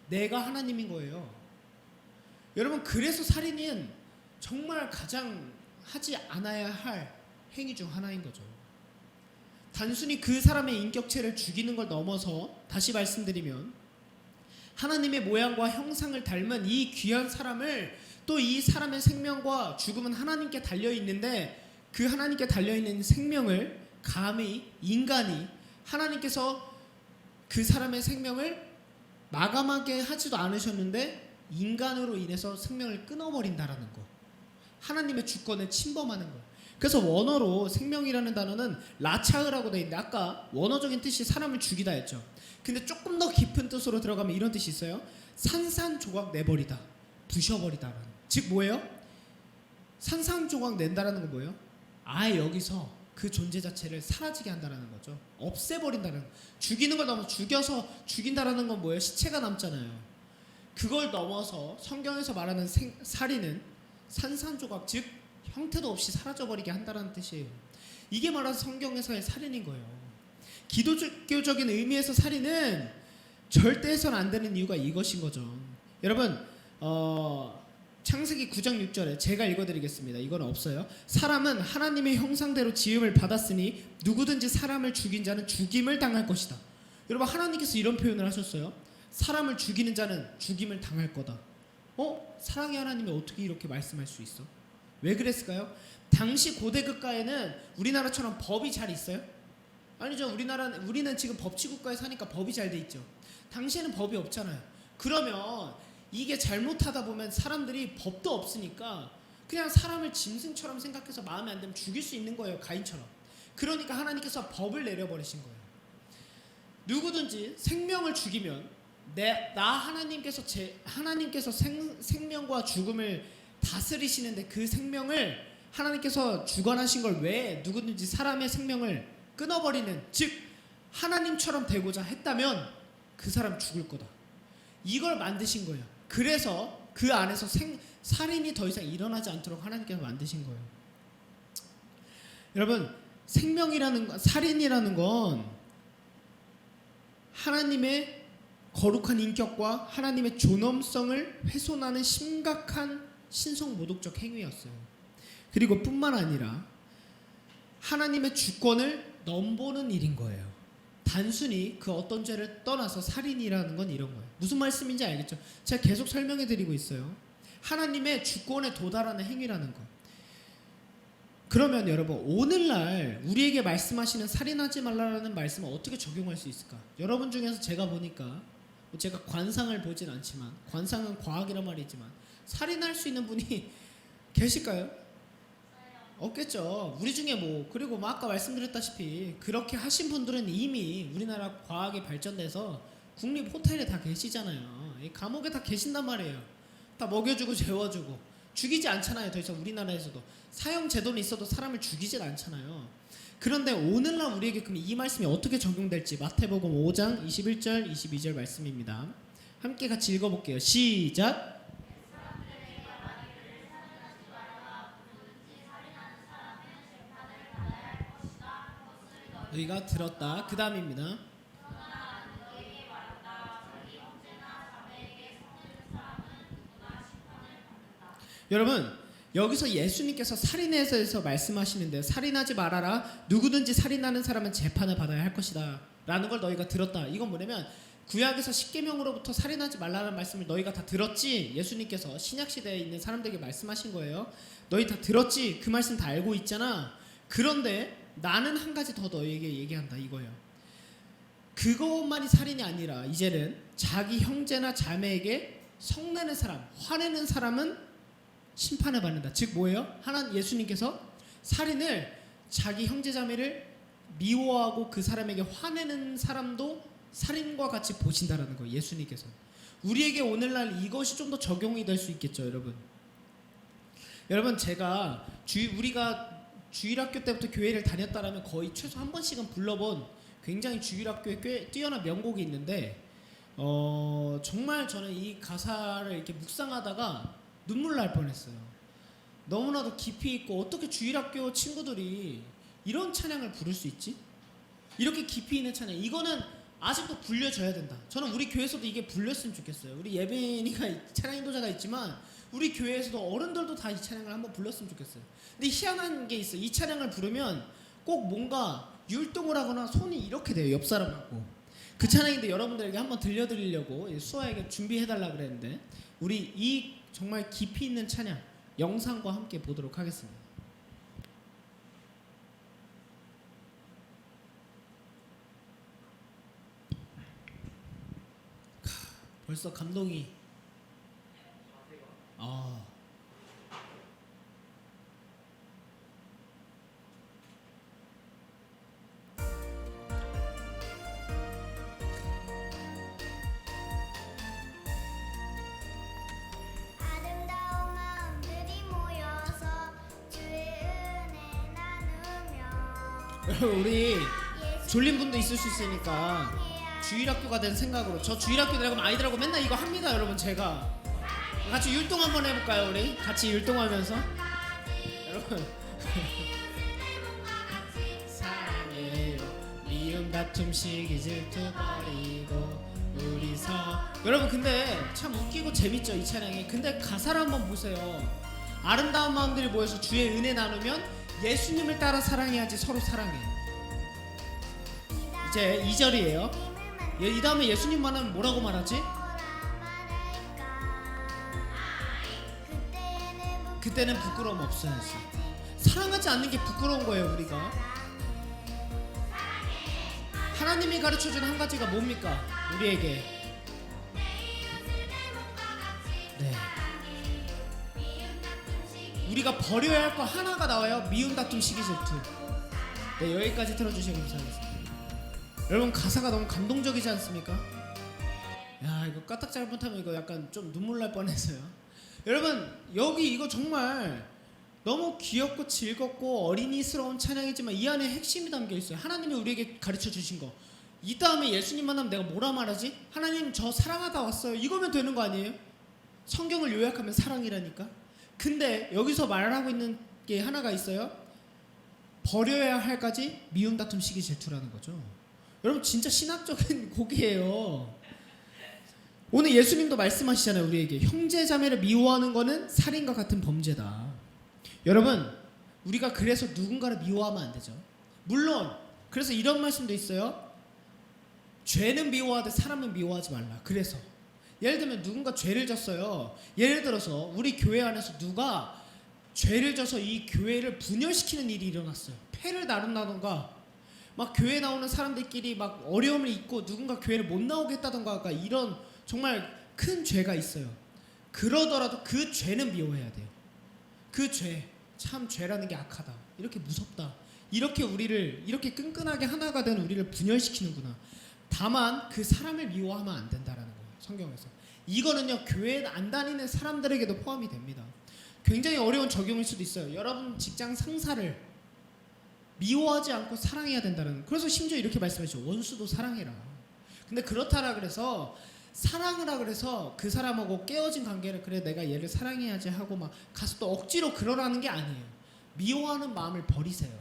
내가 하나님인 거예요. 여러분, 그래서 살인은 정말 가장 하지 않아야 할 행위 중 하나인 거죠. 단순히 그 사람의 인격체를 죽이는 걸 넘어서, 다시 말씀드리면 하나님의 모양과 형상을 닮은 이 귀한 사람을, 또 이 사람의 생명과 죽음은 하나님께 달려있는데 그 하나님께 달려있는 생명을 감히 인간이, 하나님께서 그 사람의 생명을 마감하게 하지도 않으셨는데 인간으로 인해서 생명을 끊어버린다라는 거, 하나님의 주권을 침범하는 거. 그래서 원어로 생명이라는 단어는 라차흐라고 되어 있는데, 아까 원어적인 뜻이 사람을 죽이다 했죠. 근데 조금 더 깊은 뜻으로 들어가면 이런 뜻이 있어요. 산산조각 내버리다, 부셔버리다라는. 즉 뭐예요? 산산조각 낸다라는 건 뭐예요? 아예 여기서 그 존재 자체를 사라지게 한다라는 거죠. 없애버린다는 거. 죽이는 걸 넘어서, 죽여서 죽인다라는 건 뭐예요? 시체가 남잖아요. 그걸 넘어서 성경에서 말하는 살인은 산산조각, 즉 형태도 없이 사라져버리게 한다는 뜻이에요. 이게 말하는 성경에서의 살인인 거예요. 기독교적인 의미에서 살인은 절대 해서는 안 되는 이유가 이것인 거죠. 여러분, 창세기 9장 6절에 제가 읽어드리겠습니다. 이건 없어요. 사람은 하나님의 형상대로 지음을 받았으니 누구든지 사람을 죽인 자는 죽임을 당할 것이다. 여러분, 하나님께서 이런 표현을 하셨어요. 사람을 죽이는 자는 죽임을 당할 거다. 사랑의 하나님이 어떻게 이렇게 말씀할 수 있어? 왜 그랬을까요? 당시 고대 국가에는 우리나라처럼 법이 잘 있어요? 아니죠. 우리는 지금 법치국가에 사니까 법이 잘 돼 있죠. 당시에는 법이 없잖아요. 그러면 이게 잘못하다 보면 사람들이 법도 없으니까 그냥 사람을 짐승처럼 생각해서 마음에 안 들면 죽일 수 있는 거예요. 가인처럼. 그러니까 하나님께서 법을 내려버리신 거예요. 누구든지 생명을 죽이면 하나님께서 생명과 죽음을 다스리시는데 그 생명을 하나님께서 주관하신 걸 왜 누구든지 사람의 생명을 끊어버리는, 즉 하나님처럼 되고자 했다면 그 사람 죽을 거다. 이걸 만드신 거예요. 그래서 그 안에서 살인이 더 이상 일어나지 않도록 하나님께서 만드신 거예요. 여러분, 살인이라는 건 하나님의 거룩한 인격과 하나님의 존엄성을 훼손하는 심각한 신성모독적 행위였어요. 그리고 뿐만 아니라 하나님의 주권을 넘보는 일인 거예요. 단순히 그 어떤 죄를 떠나서 살인이라는 건 이런 거예요. 무슨 말씀인지 알겠죠? 제가 계속 설명해 드리고 있어요. 하나님의 주권에 도달하는 행위라는 거. 그러면 여러분, 오늘날 우리에게 말씀하시는 살인하지 말라라는 말씀을 어떻게 적용할 수 있을까? 여러분 중에서 제가 보니까, 제가 관상을 보진 않지만, 관상은 과학이란 말이지만 살인할 수 있는 분이 계실까요? 없겠죠. 우리 중에 그리고 아까 말씀드렸다시피 그렇게 하신 분들은 이미 우리나라 과학이 발전돼서 국립 호텔에 다 계시잖아요. 감옥에 다 계신단 말이에요. 다 먹여주고 재워주고 죽이지 않잖아요. 더 이상 우리나라에서도 사형 제도는 있어도 사람을 죽이진 않잖아요. 그런데 오늘날 우리에게 그럼 이 말씀이 어떻게 적용될지 마태복음 5장 21절 22절 말씀입니다. 함께 같이 읽어볼게요. 시작. 너희가 들었다. 그 다음입니다. 여러분, 여기서 예수님께서 살인에 대해서 말씀하시는데, 살인하지 말아라. 누구든지 살인하는 사람은 재판을 받아야 할 것이다 라는 걸 너희가 들었다. 이건 뭐냐면 구약에서 십계명으로부터 살인하지 말라는 말씀을 너희가 다 들었지. 예수님께서 신약시대에 있는 사람들에게 말씀하신 거예요. 너희 다 들었지. 그 말씀 다 알고 있잖아. 그런데 나는 한 가지 더 너희에게 얘기한다 이거예요. 그것만이 살인이 아니라 이제는 자기 형제나 자매에게 성내는 사람, 화내는 사람은 심판을 받는다. 즉 뭐예요? 예수님께서 살인을, 자기 형제 자매를 미워하고 그 사람에게 화내는 사람도 살인과 같이 보신다라는 거예요. 예수님께서. 우리에게 오늘날 이것이 좀 더 적용이 될 수 있겠죠, 여러분. 여러분, 제가 우리가 주일학교 때부터 교회를 다녔다라면 거의 최소 한 번씩은 불러본 굉장히 주일학교에 꽤 뛰어난 명곡이 있는데, 정말 저는 이 가사를 이렇게 묵상하다가 눈물 날 뻔했어요. 너무나도 깊이 있고, 어떻게 주일학교 친구들이 이런 찬양을 부를 수 있지? 이렇게 깊이 있는 찬양, 이거는 아직도 불려줘야 된다. 저는 우리 교회에서도 이게 불렸으면 좋겠어요. 우리 예빈이가 찬양 인도자가 있지만 우리 교회에서도 어른들도 다 이 찬양을 한번 불렀으면 좋겠어요. 근데 희한한 게 있어요. 이 찬양을 부르면 꼭 뭔가 율동을 하거나 손이 이렇게 돼요. 옆 사람하고. 그 찬양인데 여러분들에게 한번 들려드리려고 수아에게 준비해달라 그랬는데, 우리 이 정말 깊이 있는 찬양 영상과 함께 보도록 하겠습니다. 벌써 감동이. 아름다운 마음들이 모여서 주의 은혜 나누며 우리 졸린 분도 있을 수 있으니까 주일학교가 된 생각으로, 저 주일학교 들어가면 아이들하고 맨날 이거 합니다. 여러분, 제가 같이 율동 한번 해볼까요? 우리 같이 율동하면서 여러분 사랑해요 미움 다툼 시기 질투 버리고 우리서. 여러분, 근데 참 웃기고 재밌죠 이 찬양이. 근데 가사를 한번 보세요. 아름다운 마음들이 모여서 주의 은혜 나누면 예수님을 따라 사랑해야지 서로 사랑해. 이제 2절이에요. 이 다음에 예수님 만나면 뭐라고 말하지? 그때는 부끄러움 없어야지. 사랑하지 않는 게 부끄러운 거예요. 우리가 하나님이 가르쳐준 한 가지가 뭡니까? 우리에게 우리가 버려야 할 거 하나가 나와요. 미움, 다툼, 시기, 질투. 네, 여기까지 들어주시면 감사하겠습니다. 여러분 가사가 너무 감동적이지 않습니까? 야, 이거 까딱 잘못하면 이거 약간 좀 눈물 날 뻔했어요. 여러분 여기 이거 정말 너무 귀엽고 즐겁고 어린이스러운 찬양이지만 이 안에 핵심이 담겨 있어요. 하나님이 우리에게 가르쳐 주신 거. 이 다음에 예수님 만나면 내가 뭐라 말하지? 하나님 저 사랑하다 왔어요. 이거면 되는 거 아니에요? 성경을 요약하면 사랑이라니까. 근데 여기서 말하고 있는 게 하나가 있어요. 버려야 할 까지 미움, 다툼, 시기, 질투라는 거죠. 여러분 진짜 신학적인 곡이에요. 오늘 예수님도 말씀하시잖아요. 우리에게 형제 자매를 미워하는 거는 살인과 같은 범죄다. 여러분 우리가 그래서 누군가를 미워하면 안 되죠. 물론 그래서 이런 말씀도 있어요. 죄는 미워하되 사람은 미워하지 말라. 그래서 예를 들면 누군가 죄를 졌어요. 예를 들어서 우리 교회 안에서 누가 죄를 져서 이 교회를 분열시키는 일이 일어났어요. 패를 나눈다던가 막 교회 나오는 사람들끼리 막 어려움을 잊고 누군가 교회를 못 나오게 했다던가 이런 정말 큰 죄가 있어요. 그러더라도 그 죄는 미워해야 돼요. 그 죄, 참 죄라는 게 악하다. 이렇게 무섭다. 이렇게 우리를 이렇게 끈끈하게 하나가 된 우리를 분열시키는구나. 다만 그 사람을 미워하면 안 된다라는 거예요. 성경에서. 이거는요 교회 안 다니는 사람들에게도 포함이 됩니다. 굉장히 어려운 적용일 수도 있어요. 여러분 직장 상사를 미워하지 않고 사랑해야 된다는. 그래서 심지어 이렇게 말씀하시죠. 원수도 사랑해라. 근데 그렇다라 그래서 사랑하라 그래서 그 사람하고 깨어진 관계를 그래 내가 얘를 사랑해야지 하고 막 가서 또 억지로 그러라는 게 아니에요. 미워하는 마음을 버리세요.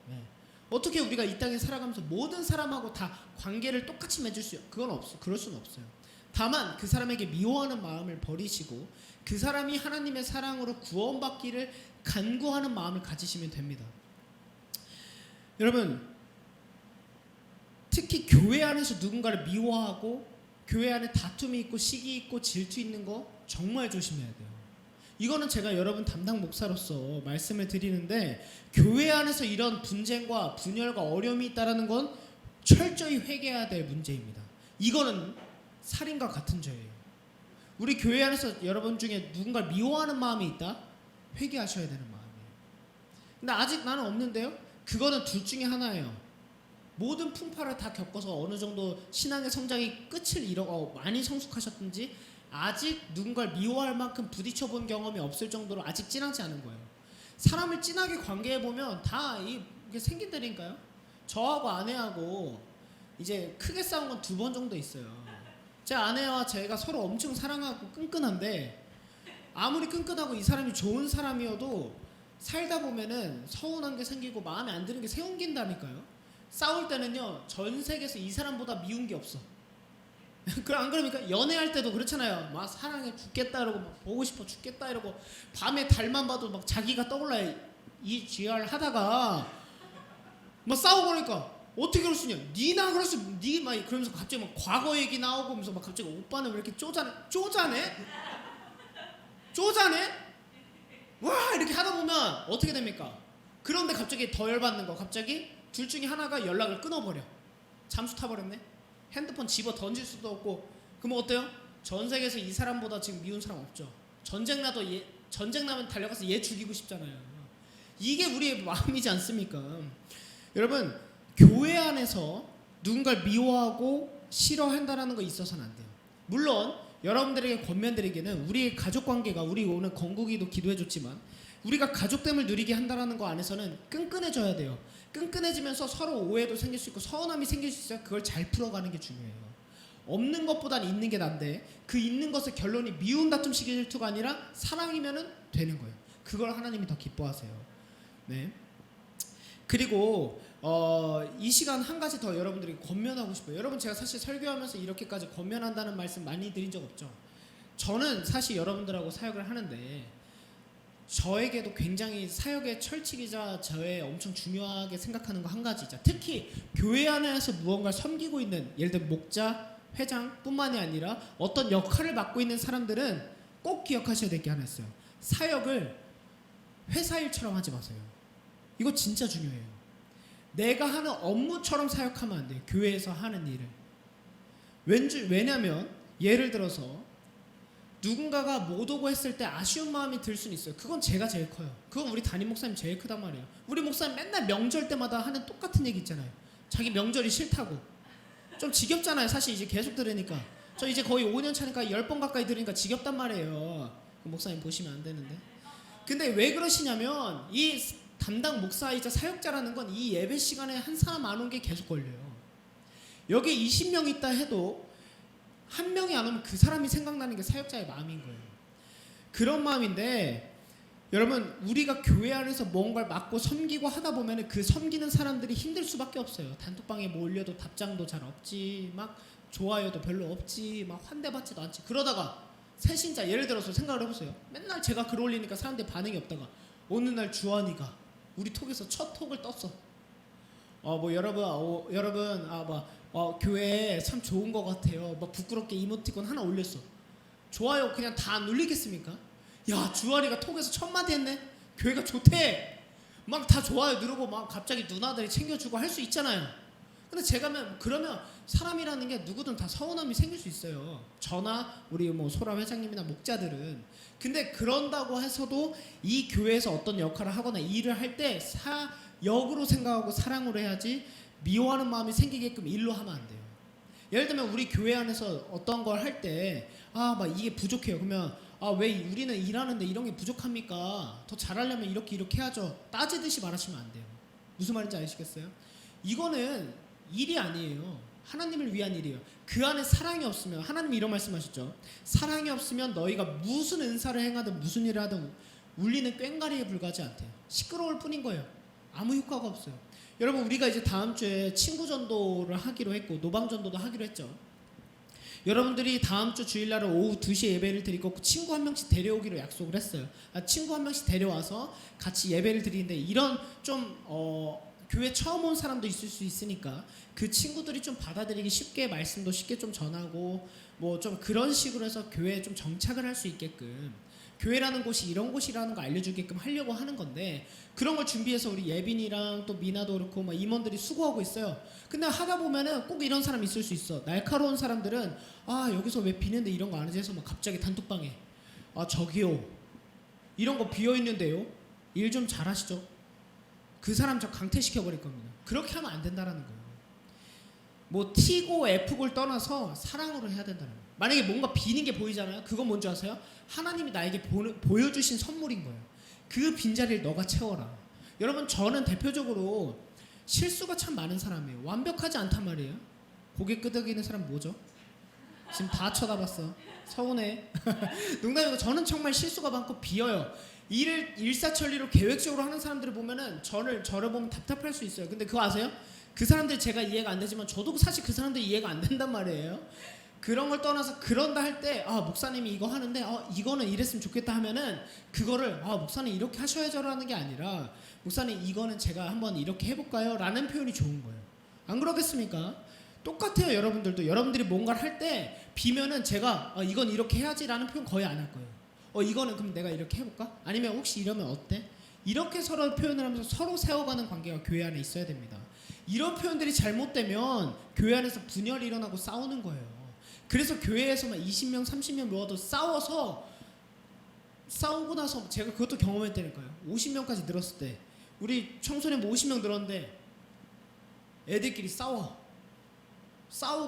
네. 어떻게 우리가 이 땅에 살아가면서 모든 사람하고 다 관계를 똑같이 맺을 수 그건 없어. 그럴 수는 없어요. 다만 그 사람에게 미워하는 마음을 버리시고 그 사람이 하나님의 사랑으로 구원받기를 간구하는 마음을 가지시면 됩니다. 여러분 특히 교회 안에서 누군가를 미워하고 교회 안에 다툼이 있고 시기 있고 질투 있는 거 정말 조심해야 돼요. 이거는 제가 여러분 담당 목사로서 말씀을 드리는데 교회 안에서 이런 분쟁과 분열과 어려움이 있다는 건 철저히 회개해야 될 문제입니다. 이거는 살인과 같은 죄예요. 우리 교회 안에서 여러분 중에 누군가를 미워하는 마음이 있다? 회개하셔야 되는 마음이에요. 근데 아직 나는 없는데요? 그거는 둘 중에 하나예요. 모든 풍파를 다 겪어서 어느 정도 신앙의 성장이 끝을 이뤄가고 많이 성숙하셨든지 아직 누군가를 미워할 만큼 부딪혀본 경험이 없을 정도로 아직 진하지 않은 거예요. 사람을 진하게 관계해보면 다 이게 생긴다니까요. 저하고 아내하고 이제 크게 싸운 건 2번 정도 있어요. 제 아내와 제가 서로 엄청 사랑하고 끈끈한데 아무리 끈끈하고 이 사람이 좋은 사람이어도 살다 보면은 서운한 게 생기고 마음에 안 드는 게 생긴다니까요. 싸울 때는요 전 세계에서 이 사람보다 미운 게 없어. 안 그러니까 연애할 때도 그렇잖아요. 막 사랑해 죽겠다 이러고 막 보고 싶어 죽겠다 이러고 밤에 달만 봐도 막 자기가 떠올라 이 GR 하다가 막 싸우고 그러니까 어떻게 그럴 수 있냐? 니나 그럴 수 니 막 그러면서 갑자기 막 과거 얘기 나오고 하면서 막 갑자기 오빠는 왜 이렇게 쪼잔해? 와 이렇게 하다 보면 어떻게 됩니까? 그런데 갑자기 더 열받는 거 갑자기 둘 중에 하나가 연락을 끊어버려. 잠수 타버렸네. 핸드폰 집어 던질 수도 없고. 그럼 어때요? 전 세계에서 이 사람보다 지금 미운 사람 없죠. 전쟁 나면 달려가서 얘 죽이고 싶잖아요. 이게 우리의 마음이지 않습니까? 여러분 교회 안에서 누군가를 미워하고 싫어한다는 거 있어서는 안 돼요. 물론 여러분들에게 권면드리기는 우리의 가족관계가 우리 오늘 건국이도 기도해줬지만 우리가 가족됨을 누리게 한다는 거 안에서는 끈끈해져야 돼요. 끈끈해지면서 서로 오해도 생길 수 있고 서운함이 생길 수 있어요. 그걸 잘 풀어가는 게 중요해요. 없는 것보단 있는 게 난데 그 있는 것의 결론이 미움, 다툼, 시기, 질투가 아니라 사랑이면은 되는 거예요. 그걸 하나님이 더 기뻐하세요. 네. 그리고 이 시간 한 가지 더 여러분들에게 권면하고 싶어요. 여러분 제가 사실 설교하면서 이렇게까지 권면한다는 말씀 많이 드린 적 없죠. 저는 사실 여러분들하고 사역을 하는데 저에게도 굉장히 사역의 철칙이자 저의 엄청 중요하게 생각하는 거 한 가지 있죠. 특히 교회 안에서 무언가를 섬기고 있는 예를 들어 목자, 회장뿐만이 아니라 어떤 역할을 맡고 있는 사람들은 꼭 기억하셔야 될 게 하나 있어요. 사역을 회사 일처럼 하지 마세요. 이거 진짜 중요해요. 내가 하는 업무처럼 사역하면 안 돼요. 교회에서 하는 일을. 왜냐면 예를 들어서 누군가가 못 오고 했을 때 아쉬운 마음이 들 수는 있어요. 그건 제가 제일 커요. 그건 우리 담임 목사님 제일 크단 말이에요. 우리 목사님 맨날 명절 때마다 하는 똑같은 얘기 있잖아요. 자기 명절이 싫다고. 좀 지겹잖아요. 사실 이제 계속 들으니까. 저 이제 거의 5년 차니까 10번 가까이 들으니까 지겹단 말이에요. 목사님 보시면 안 되는데. 근데 왜 그러시냐면 이 담당 목사이자 사역자라는 건 이 예배 시간에 한 사람 안 온 게 계속 걸려요. 여기 20명 있다 해도 한 명이 안 오면 그 사람이 생각나는 게 사역자의 마음인 거예요. 그런 마음인데 여러분 우리가 교회 안에서 뭔가를 맡고 섬기고 하다 보면 그 섬기는 사람들이 힘들 수밖에 없어요. 단톡방에 뭐 올려도 답장도 잘 없지, 막 좋아요도 별로 없지, 막 환대받지도 않지. 그러다가 새신자 예를 들어서 생각을 해보세요. 맨날 제가 글 올리니까 사람들이 반응이 없다가 어느 날 주한이가 우리 톡에서 첫 톡을 떴어. 여러분 교회 참 좋은 것 같아요. 막 부끄럽게 이모티콘 하나 올렸어. 좋아요 그냥 다 안 눌리겠습니까? 야 주한이가 톡에서 첫 마디 했네. 교회가 좋대. 막 다 좋아요 누르고 막 갑자기 누나들이 챙겨주고 할 수 있잖아요. 근데 제가 그러면 사람이라는 게 누구든 다 서운함이 생길 수 있어요. 저나 우리 뭐 소라 회장님이나 목자들은. 근데 그런다고 해서도 이 교회에서 어떤 역할을 하거나 일을 할 때 역으로 생각하고 사랑으로 해야지 미워하는 마음이 생기게끔 일로 하면 안 돼요. 예를 들면 우리 교회 안에서 어떤 걸 할 때 막 이게 부족해요. 그러면 왜 우리는 일하는데 이런 게 부족합니까? 더 잘하려면 이렇게 해야죠. 따지듯이 말하시면 안 돼요. 무슨 말인지 아시겠어요? 이거는 일이 아니에요. 하나님을 위한 일이에요. 그 안에 사랑이 없으면 하나님이 이런 말씀하셨죠. 사랑이 없으면 너희가 무슨 은사를 행하든 무슨 일을 하든 울리는 꽹과리에 불과하지 않대요. 시끄러울 뿐인 거예요. 아무 효과가 없어요. 여러분 우리가 이제 다음 주에 친구 전도를 하기로 했고 노방 전도도 하기로 했죠. 여러분들이 다음 주 주일날 오후 2시에 예배를 드리고 친구 한 명씩 데려오기로 약속을 했어요. 친구 한 명씩 데려와서 같이 예배를 드리는데 이런 좀 교회 처음 온 사람도 있을 수 있으니까 그 친구들이 좀 받아들이기 쉽게 말씀도 쉽게 좀 전하고 뭐 좀 그런 식으로 해서 교회에 좀 정착을 할 수 있게끔 교회라는 곳이 이런 곳이라는 거 알려주게끔 하려고 하는 건데 그런 걸 준비해서 우리 예빈이랑 또 미나도 그렇고 막 임원들이 수고하고 있어요. 근데 하다 보면은 꼭 이런 사람 있을 수 있어. 날카로운 사람들은 여기서 왜 비는데 이런 거 안 하지 해서 막 갑자기 단톡방에 저기요 이런 거 비어 있는데요. 일 좀 잘하시죠. 그 사람 저 강퇴시켜 버릴 겁니다. 그렇게 하면 안 된다라는 거예요. 뭐 T고 F고를 떠나서 사랑으로 해야 된다는 거예요. 만약에 뭔가 비는 게 보이잖아요. 그건 뭔지 아세요? 하나님이 나에게 보여주신 선물인 거예요. 그 빈자리를 너가 채워라. 여러분 저는 대표적으로 실수가 참 많은 사람이에요. 완벽하지 않단 말이에요. 고개 끄덕이는 사람 뭐죠? 지금 다 쳐다봤어. 서운해. 농담이고 저는 정말 실수가 많고 비어요. 일을 일사천리로 계획적으로 하는 사람들을 보면은 저를 보면 답답할 수 있어요. 근데 그거 아세요? 그 사람들 제가 이해가 안 되지만 저도 사실 그 사람들 이해가 안 된단 말이에요. 그런 걸 떠나서 그런다 할 때 목사님이 이거 하는데 이거는 이랬으면 좋겠다 하면은 그거를 목사님 이렇게 하셔야죠라는 게 아니라 목사님 이거는 제가 한번 이렇게 해볼까요? 라는 표현이 좋은 거예요. 안 그러겠습니까? 똑같아요. 여러분들도 여러분들이 뭔가를 할 때 비면은 제가 이건 이렇게 해야지라는 표현 거의 안 할 거예요. 이거는 그럼 내가 이렇게 해볼까? 아니면 혹시 이러면 어때? 이렇게 서로 표현을 하면서 서로 세워가는 관계가 교회 안에 있어야 됩니다. 이런 표현들이 잘못되면 교회 안에서 분열이 일어나고 싸우는 거예요. 그래서 교회에서만 20명 30명 모아도 싸우고 나서 제가 그것도 경험했다니까요. 50명까지 늘었을 때 우리 청소년 50명 늘었는데 애들끼리 싸우고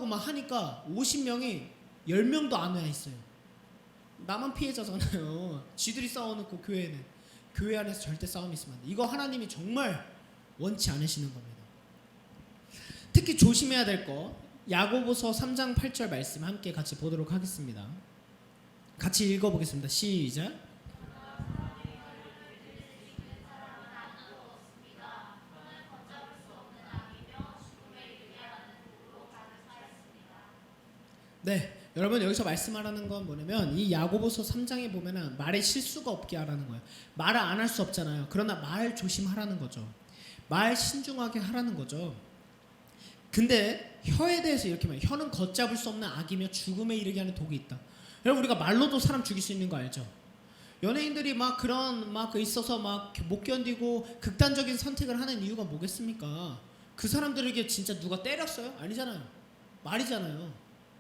막 하니까 50명이 10명도 안 와 있어요. 나만 피해자잖아요. 지들이 싸워놓고 교회 안에서 절대 싸움이 있으면 안 돼. 이거 하나님이 정말 원치 않으시는 겁니다. 특히 조심해야 될 거 야고보서 3장 8절 말씀 함께 같이 보도록 하겠습니다. 같이 읽어보겠습니다. 시작. 네, 여러분 여기서 말씀하라는 건 뭐냐면 이 야고보서 3장에 보면은 말에 실수가 없게 하라는 거예요. 말을 안 할 수 없잖아요. 그러나 말 조심하라는 거죠. 말 신중하게 하라는 거죠. 근데 혀에 대해서 이렇게 말해요. 혀는 걷잡을 수 없는 악이며 죽음에 이르게 하는 독이 있다. 여러분 우리가 말로도 사람 죽일 수 있는 거 알죠? 연예인들이 막 그런 막 있어서 막 못 견디고 극단적인 선택을 하는 이유가 뭐겠습니까? 그 사람들에게 진짜 누가 때렸어요? 아니잖아요. 말이잖아요.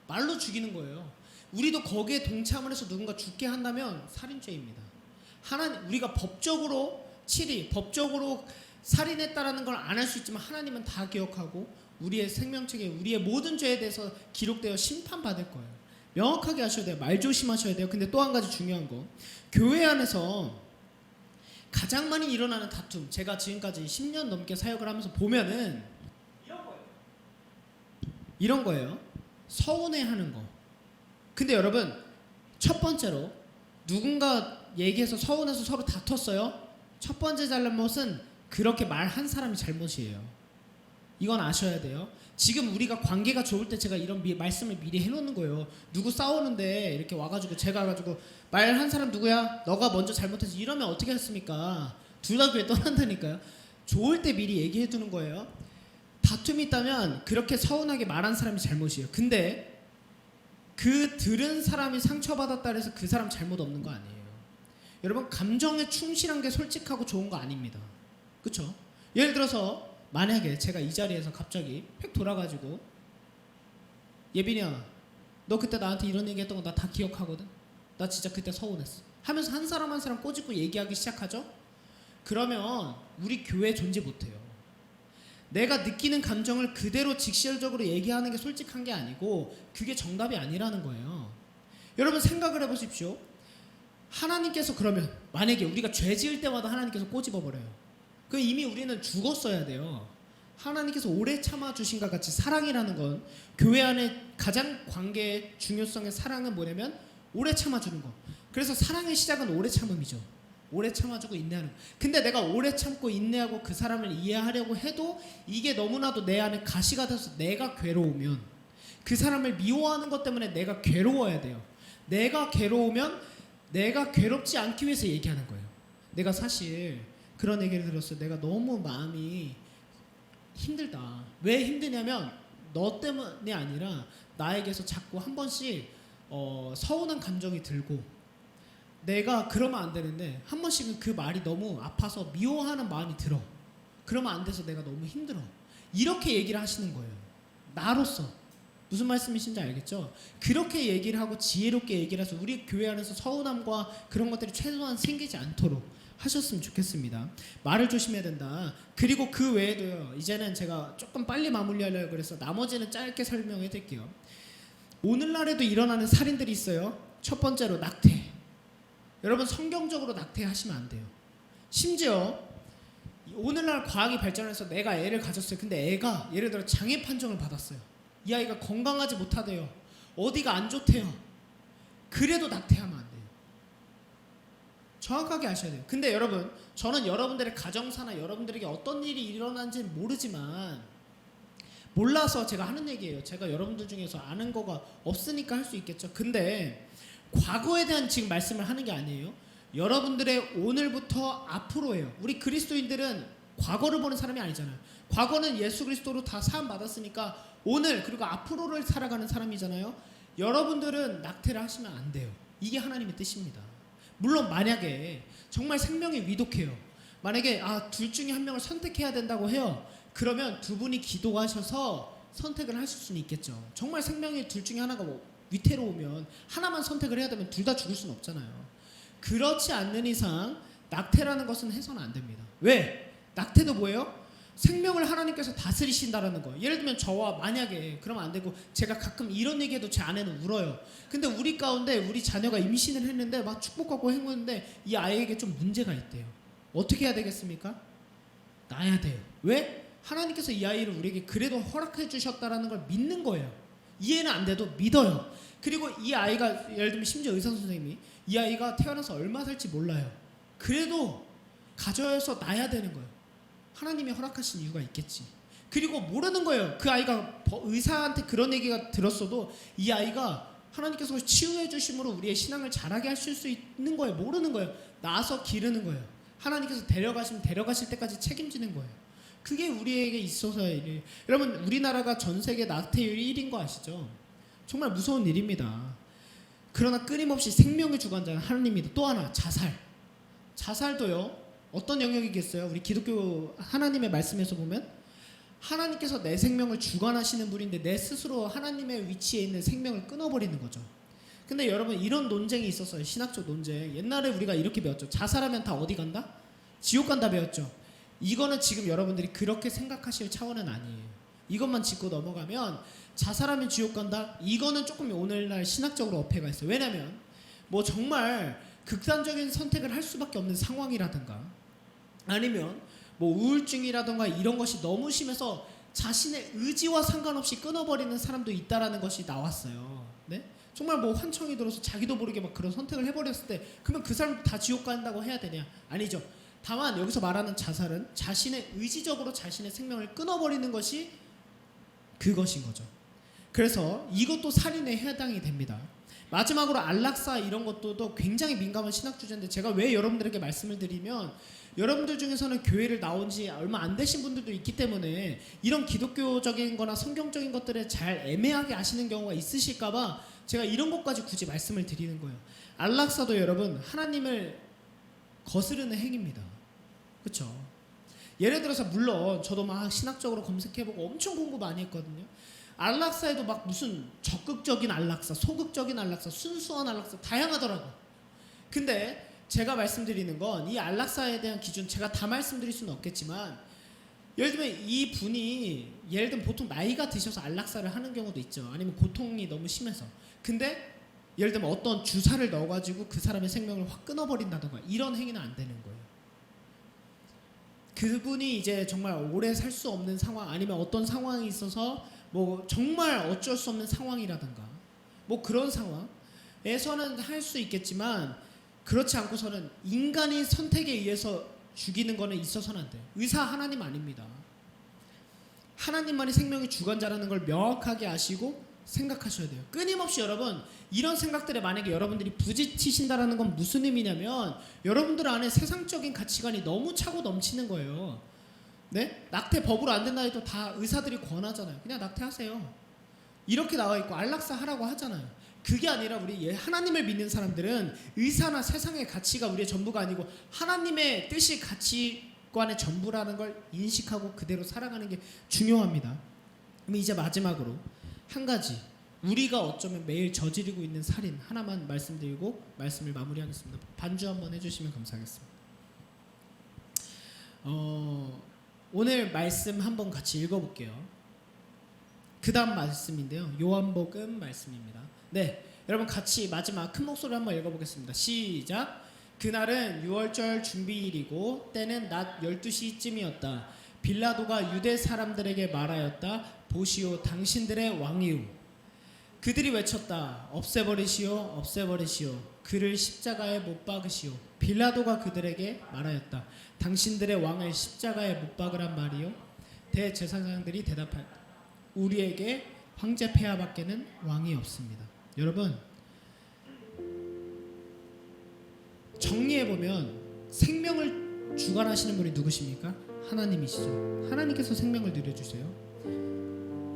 말로 죽이는 거예요. 우리도 거기에 동참을 해서 누군가 죽게 한다면 살인죄입니다. 하나님 우리가 법적으로 법적으로 살인했다라는 걸 안 할 수 있지만 하나님은 다 기억하고 우리의 생명책에 우리의 모든 죄에 대해서 기록되어 심판받을 거예요. 명확하게 하셔야 돼요. 말 조심하셔야 돼요. 근데 또 한 가지 중요한 거, 교회 안에서 가장 많이 일어나는 다툼, 제가 지금까지 10년 넘게 사역을 하면서 보면은 이런 거예요. 서운해하는 거. 근데 여러분 첫 번째로 누군가 얘기해서 서운해서 서로 다퉜어요. 첫 번째 잘못은 그렇게 말한 사람이 잘못이에요. 이건 아셔야 돼요. 지금 우리가 관계가 좋을 때 제가 이런 말씀을 미리 해놓는 거예요. 누구 싸우는데 이렇게 와가지고 제가 와가지고 말한 사람 누구야? 너가 먼저 잘못해서 이러면 어떻게 했습니까? 둘 다 교회 떠난다니까요. 좋을 때 미리 얘기해 두는 거예요. 다툼이 있다면 그렇게 서운하게 말한 사람이 잘못이에요. 근데 그 들은 사람이 상처받았다 해서 그 사람 잘못 없는 거 아니에요. 여러분 감정에 충실한 게 솔직하고 좋은 거 아닙니다. 그쵸? 예를 들어서 만약에 제가 이 자리에서 갑자기 팩 돌아가지고 예빈이야 너 그때 나한테 이런 얘기 했던 거 나 다 기억하거든. 나 진짜 그때 서운했어 하면서 한 사람 한 사람 꼬집고 얘기하기 시작하죠. 그러면 우리 교회 존재 못해요. 내가 느끼는 감정을 그대로 직설적으로 얘기하는 게 솔직한 게 아니고 그게 정답이 아니라는 거예요. 여러분 생각을 해보십시오. 하나님께서 그러면 만약에 우리가 죄 지을 때마다 하나님께서 꼬집어버려요. 그 이미 우리는 죽었어야 돼요. 하나님께서 오래 참아주신 것 같이 사랑이라는 건 교회 안에 가장 관계의 중요성의 사랑은 뭐냐면 오래 참아주는 거. 그래서 사랑의 시작은 오래 참음이죠. 오래 참아주고 인내하는 거. 근데 내가 오래 참고 인내하고 그 사람을 이해하려고 해도 이게 너무나도 내 안에 가시가 돼서 내가 괴로우면 그 사람을 미워하는 것 때문에 내가 괴로워야 돼요. 내가 괴로우면 내가 괴롭지 않기 위해서 얘기하는 거예요. 내가 사실 그런 얘기를 들었어요. 내가 너무 마음이 힘들다. 왜 힘드냐면 너 때문이 아니라 나에게서 자꾸 한 번씩 서운한 감정이 들고 내가 그러면 안 되는데 한 번씩은 그 말이 너무 아파서 미워하는 마음이 들어. 그러면 안 돼서 내가 너무 힘들어. 이렇게 얘기를 하시는 거예요. 나로서. 무슨 말씀이신지 알겠죠? 그렇게 얘기를 하고 지혜롭게 얘기를 해서 우리 교회 안에서 서운함과 그런 것들이 최소한 생기지 않도록 하셨으면 좋겠습니다. 말을 조심해야 된다. 그리고 그 외에도요. 이제는 제가 조금 빨리 마무리하려고 그래서 나머지는 짧게 설명해 드릴게요. 오늘날에도 일어나는 살인들이 있어요. 첫 번째로 낙태. 여러분 성경적으로 낙태하시면 안 돼요. 심지어 오늘날 과학이 발전해서 내가 애를 가졌어요. 근데 애가 예를 들어 장애 판정을 받았어요. 이 아이가 건강하지 못하대요. 어디가 안 좋대요. 그래도 낙태하면 안 돼요. 정확하게 아셔야 돼요. 근데 여러분 저는 여러분들의 가정사나 여러분들에게 어떤 일이 일어난지는 모르지만 몰라서 제가 하는 얘기예요. 제가 여러분들 중에서 아는 거가 없으니까 할 수 있겠죠. 근데 과거에 대한 지금 말씀을 하는 게 아니에요. 여러분들의 오늘부터 앞으로예요. 우리 그리스도인들은 과거를 보는 사람이 아니잖아요. 과거는 예수 그리스도로 다 사함 받았으니까 오늘 그리고 앞으로를 살아가는 사람이잖아요. 여러분들은 낙태를 하시면 안 돼요. 이게 하나님의 뜻입니다. 물론 만약에 정말 생명이 위독해요. 만약에 둘 중에 한 명을 선택해야 된다고 해요. 그러면 두 분이 기도하셔서 선택을 하실 수는 있겠죠. 정말 생명이 둘 중에 하나가 위태로우면 하나만 선택을 해야 되면 둘 다 죽을 수는 없잖아요. 그렇지 않는 이상 낙태라는 것은 해서는 안 됩니다. 왜? 낙태도 뭐예요? 생명을 하나님께서 다스리신다라는 거. 예를 들면 저와 만약에 그러면 안 되고 제가 가끔 이런 얘기해도 제 아내는 울어요. 근데 우리 가운데 우리 자녀가 임신을 했는데 막 축복하고 행복했는데 이 아이에게 좀 문제가 있대요. 어떻게 해야 되겠습니까? 낳아야 돼요. 왜? 하나님께서 이 아이를 우리에게 그래도 허락해 주셨다라는 걸 믿는 거예요. 이해는 안 돼도 믿어요. 그리고 이 아이가 예를 들면 심지어 의사 선생님이 이 아이가 태어나서 얼마 살지 몰라요. 그래도 가져서 낳아야 되는 거예요. 하나님이 허락하신 이유가 있겠지. 그리고 모르는 거예요. 그 아이가 의사한테 그런 얘기가 들었어도 이 아이가 하나님께서 치유해 주심으로 우리의 신앙을 자라게 하실 수 있는 거예요. 모르는 거예요. 낳아서 기르는 거예요. 하나님께서 데려가실 때까지 책임지는 거예요. 그게 우리에게 있어서의 일이에요. 여러분, 우리나라가 전 세계 낙태율이 1인 거 아시죠? 정말 무서운 일입니다. 그러나 끊임없이 생명의 주관자는 하나님입니다. 또 하나, 자살도요. 어떤 영역이겠어요? 우리 기독교 하나님의 말씀에서 보면 하나님께서 내 생명을 주관하시는 분인데 내 스스로 하나님의 위치에 있는 생명을 끊어버리는 거죠. 근데 여러분, 이런 논쟁이 있었어요. 신학적 논쟁. 옛날에 우리가 이렇게 배웠죠. 자살하면 다 어디 간다? 지옥 간다 배웠죠. 이거는 지금 여러분들이 그렇게 생각하실 차원은 아니에요. 이것만 짚고 넘어가면 자살하면 지옥 간다? 이거는 조금 오늘날 신학적으로 어폐가 있어요. 왜냐면 뭐 정말 극단적인 선택을 할 수밖에 없는 상황이라든가 아니면 뭐 우울증이라든가 이런 것이 너무 심해서 자신의 의지와 상관없이 끊어버리는 사람도 있다라는 것이 나왔어요. 네? 정말 뭐 환청이 들어서 자기도 모르게 막 그런 선택을 해버렸을 때 그러면 그 사람 다 지옥 간다고 해야 되냐? 아니죠. 다만 여기서 말하는 자살은 자신의 의지적으로 자신의 생명을 끊어버리는 것이 그것인 거죠. 그래서 이것도 살인에 해당이 됩니다. 마지막으로 안락사 이런 것도 굉장히 민감한 신학 주제인데 제가 왜 여러분들에게 말씀을 드리면 여러분들 중에서는 교회를 나온 지 얼마 안 되신 분들도 있기 때문에 이런 기독교적인 거나 성경적인 것들을 잘 애매하게 아시는 경우가 있으실까 봐 제가 이런 것까지 굳이 말씀을 드리는 거예요. 안락사도 여러분 하나님을 거스르는 행위입니다. 그렇죠? 예를 들어서 물론 저도 막 신학적으로 검색해보고 엄청 공부 많이 했거든요. 안락사에도 막 무슨 적극적인 안락사, 소극적인 안락사, 순수한 안락사 다양하더라고. 근데 제가 말씀드리는 건 이 안락사에 대한 기준 제가 다 말씀드릴 수는 없겠지만 예를 들면 이 분이 예를 들면 보통 나이가 드셔서 안락사를 하는 경우도 있죠. 아니면 고통이 너무 심해서. 근데 예를 들면 어떤 주사를 넣어가지고 그 사람의 생명을 확 끊어버린다던가 이런 행위는 안 되는 거예요. 그분이 이제 정말 오래 살 수 없는 상황 아니면 어떤 상황이 있어서 뭐 정말 어쩔 수 없는 상황이라든가 뭐 그런 상황에서는 할 수 있겠지만 그렇지 않고서는 인간이 선택에 의해서 죽이는 거는 있어서는 안 돼요. 의사 하나님 아닙니다. 하나님만이 생명의 주관자라는 걸 명확하게 아시고 생각하셔야 돼요. 끊임없이 여러분 이런 생각들에 만약에 여러분들이 부딪히신다라는 건 무슨 의미냐면 여러분들 안에 세상적인 가치관이 너무 차고 넘치는 거예요. 네? 낙태 법으로 안 된다 해도 다 의사들이 권하잖아요. 그냥 낙태하세요. 이렇게 나와 있고 안락사 하라고 하잖아요. 그게 아니라 우리 하나님을 믿는 사람들은 의사나 세상의 가치가 우리의 전부가 아니고 하나님의 뜻이 가치관의 전부라는 걸 인식하고 그대로 살아가는 게 중요합니다. 그럼 이제 마지막으로 한 가지 우리가 어쩌면 매일 저지르고 있는 살인 하나만 말씀드리고 말씀을 마무리하겠습니다. 반주 한번 해주시면 감사하겠습니다. 오늘 말씀 한번 같이 읽어볼게요. 그 다음 말씀인데요. 요한복음 말씀입니다. 네, 여러분 같이 마지막 큰 목소리로 한번 읽어보겠습니다. 시작. 그날은 6월절 준비일이고 때는 낮 12시쯤이었다. 빌라도가 유대 사람들에게 말하였다. 보시오, 당신들의 왕이오. 그들이 외쳤다. 없애버리시오, 없애버리시오. 그를 십자가에 못 박으시오. 빌라도가 그들에게 말하였다. 당신들의 왕을 십자가에 못 박으란 말이요. 대제사장들이 대답하였다. 우리에게 황제 폐하밖에는 왕이 없습니다. 여러분 정리해보면 생명을 주관하시는 분이 누구십니까? 하나님이시죠. 하나님께서 생명을 누려주세요.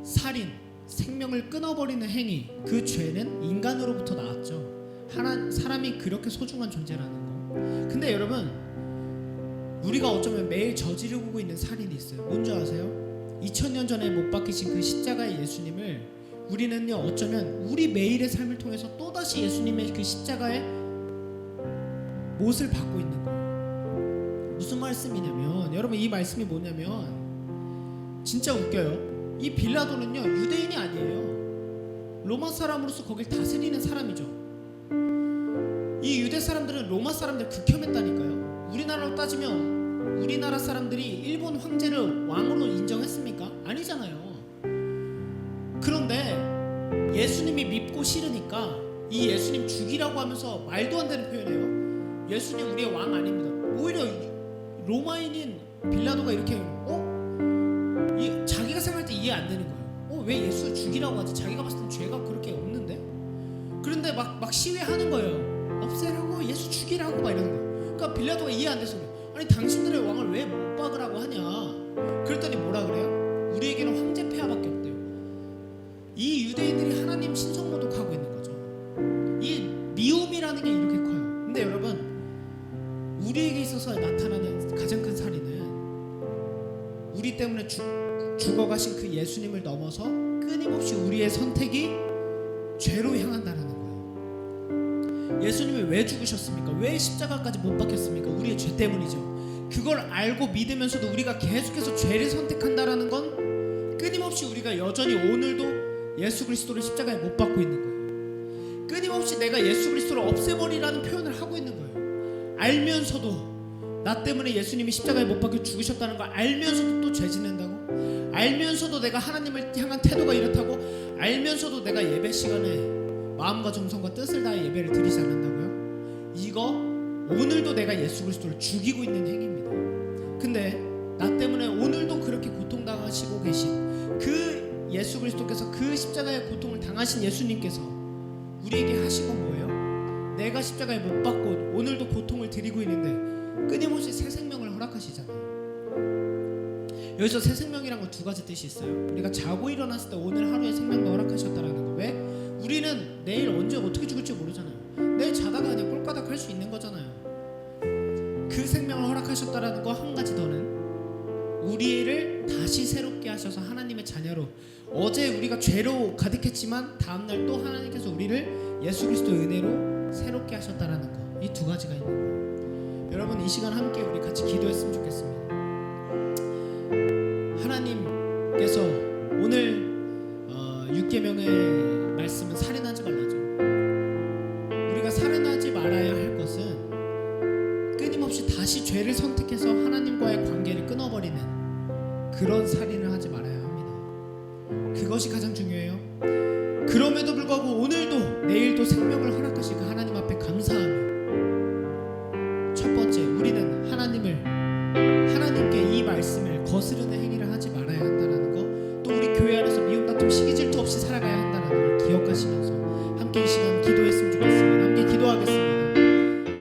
살인, 생명을 끊어버리는 행위, 그 죄는 인간으로부터 나왔죠. 사람이 그렇게 소중한 존재라는 거. 근데 여러분 우리가 어쩌면 매일 저지르고 있는 살인이 있어요. 뭔지 아세요? 2000년 전에 못 박히신 그 십자가의 예수님을 우리는요 어쩌면 우리 매일의 삶을 통해서 또다시 예수님의 그 십자가의 못을 받고 있는 거예요. 무슨 말씀이냐면 여러분 이 말씀이 뭐냐면 진짜 웃겨요. 이 빌라도는요 유대인이 아니에요. 로마 사람으로서 거길 다스리는 사람이죠. 이 유대 사람들은 로마 사람들 극혐했다니까요. 우리나라로 따지면 우리나라 사람들이 일본 황제를 왕으로 인정했습니까? 아니잖아요. 그런데 예수님이 밉고 싫으니까 이 예수님 죽이라고 하면서 말도 안 되는 표현이에요. 예수님 우리의 왕 아닙니다. 오히려 로마인인 빌라도가 이렇게 자기가 이해 안 되는 거예요. 왜 예수 죽이라고 하지? 자기가 봤을 땐 죄가 그렇게 없는데? 그런데 막 시위하는 거예요. 없애라고, 예수 죽이라고 막 이러는 거예요. 그러니까 빌라도가 이해 안 돼서 그래. 아니 당신들의 왕을 왜 못 박으라고 하냐? 그랬더니 뭐라 그래요? 우리에게는 황제 폐하밖에 없대요. 이 유대인들이 하나님 신성 모독하고 있는 거죠. 이 미움이라는 게 이렇게 커요. 근데 여러분, 우리에게 있어서 나타나는 가장 큰 살인은 우리 때문에 죽어가신 그 예수님을 넘어서 끊임없이 우리의 선택이 죄로 향한다는 거예요. 예수님이 왜 죽으셨습니까? 왜 십자가까지 못 박혔습니까? 우리의 죄 때문이죠. 그걸 알고 믿으면서도 우리가 계속해서 죄를 선택한다라는 건 끊임없이 우리가 여전히 오늘도 예수 그리스도를 십자가에 못 박고 있는 거예요. 끊임없이 내가 예수 그리스도를 없애버리라는 표현을 하고 있는 거예요. 알면서도 나 때문에 예수님이 십자가에 못 박혀 죽으셨다는 걸 알면서도 또 죄 짓는다고? 알면서도 내가 하나님을 향한 태도가 이렇다고? 알면서도 내가 예배 시간에 마음과 정성과 뜻을 다해 예배를 드리지 않는다고요? 이거 오늘도 내가 예수 그리스도를 죽이고 있는 행위입니다. 근데 나 때문에 오늘도 그렇게 고통당하시고 계신 그 예수 그리스도께서, 그 십자가의 고통을 당하신 예수님께서 우리에게 하신 건 뭐예요? 내가 십자가에 못 박고 오늘도 고통을 드리고 있는데 끊임없이 새 생명을 허락하시잖아요. 여기서 새 생명이란 건 두 가지 뜻이 있어요. 우리가 자고 일어났을 때 오늘 하루의 생명도 허락하셨다라는 거. 왜? 우리는 내일 언제 어떻게 죽을지 모르잖아요. 내일 자다가 그냥 꼴까닥 할 수 있는 거잖아요. 그 생명을 허락하셨다라는 거 한 가지 더는 우리를 다시 새롭게 하셔서 하나님의 자녀로, 어제 우리가 죄로 가득했지만 다음날 또 하나님께서 우리를 예수 그리스도의 은혜로 새롭게 하셨다라는 거. 이 두 가지가 있는 거예요. 여러분, 이 시간 함께 우리 같이 기도했으면 좋겠습니다. 하나님께서 오늘 6계명의 말씀은 살인하지 말라죠. 우리가 살인하지 말아야 할 것은 끊임없이 다시 죄를 선택해서 하나님과의 관계를 끊어버리는 그런 살인을 하지 말아야 합니다. 그것이 가장 중요해요. 그럼에도 불구하고 오늘도 내일도 생명을 허락하실 그 하나님 앞에 감사하며, 첫 번째, 우리는 하나님께 이 말씀을 거스르는 행위를 하지 말아야 한다는 거, 또 우리 교회 안에서 미움, 다툼, 시기, 질투 없이 살아가야 한다는 걸 기억하시면서 함께 이 시간 기도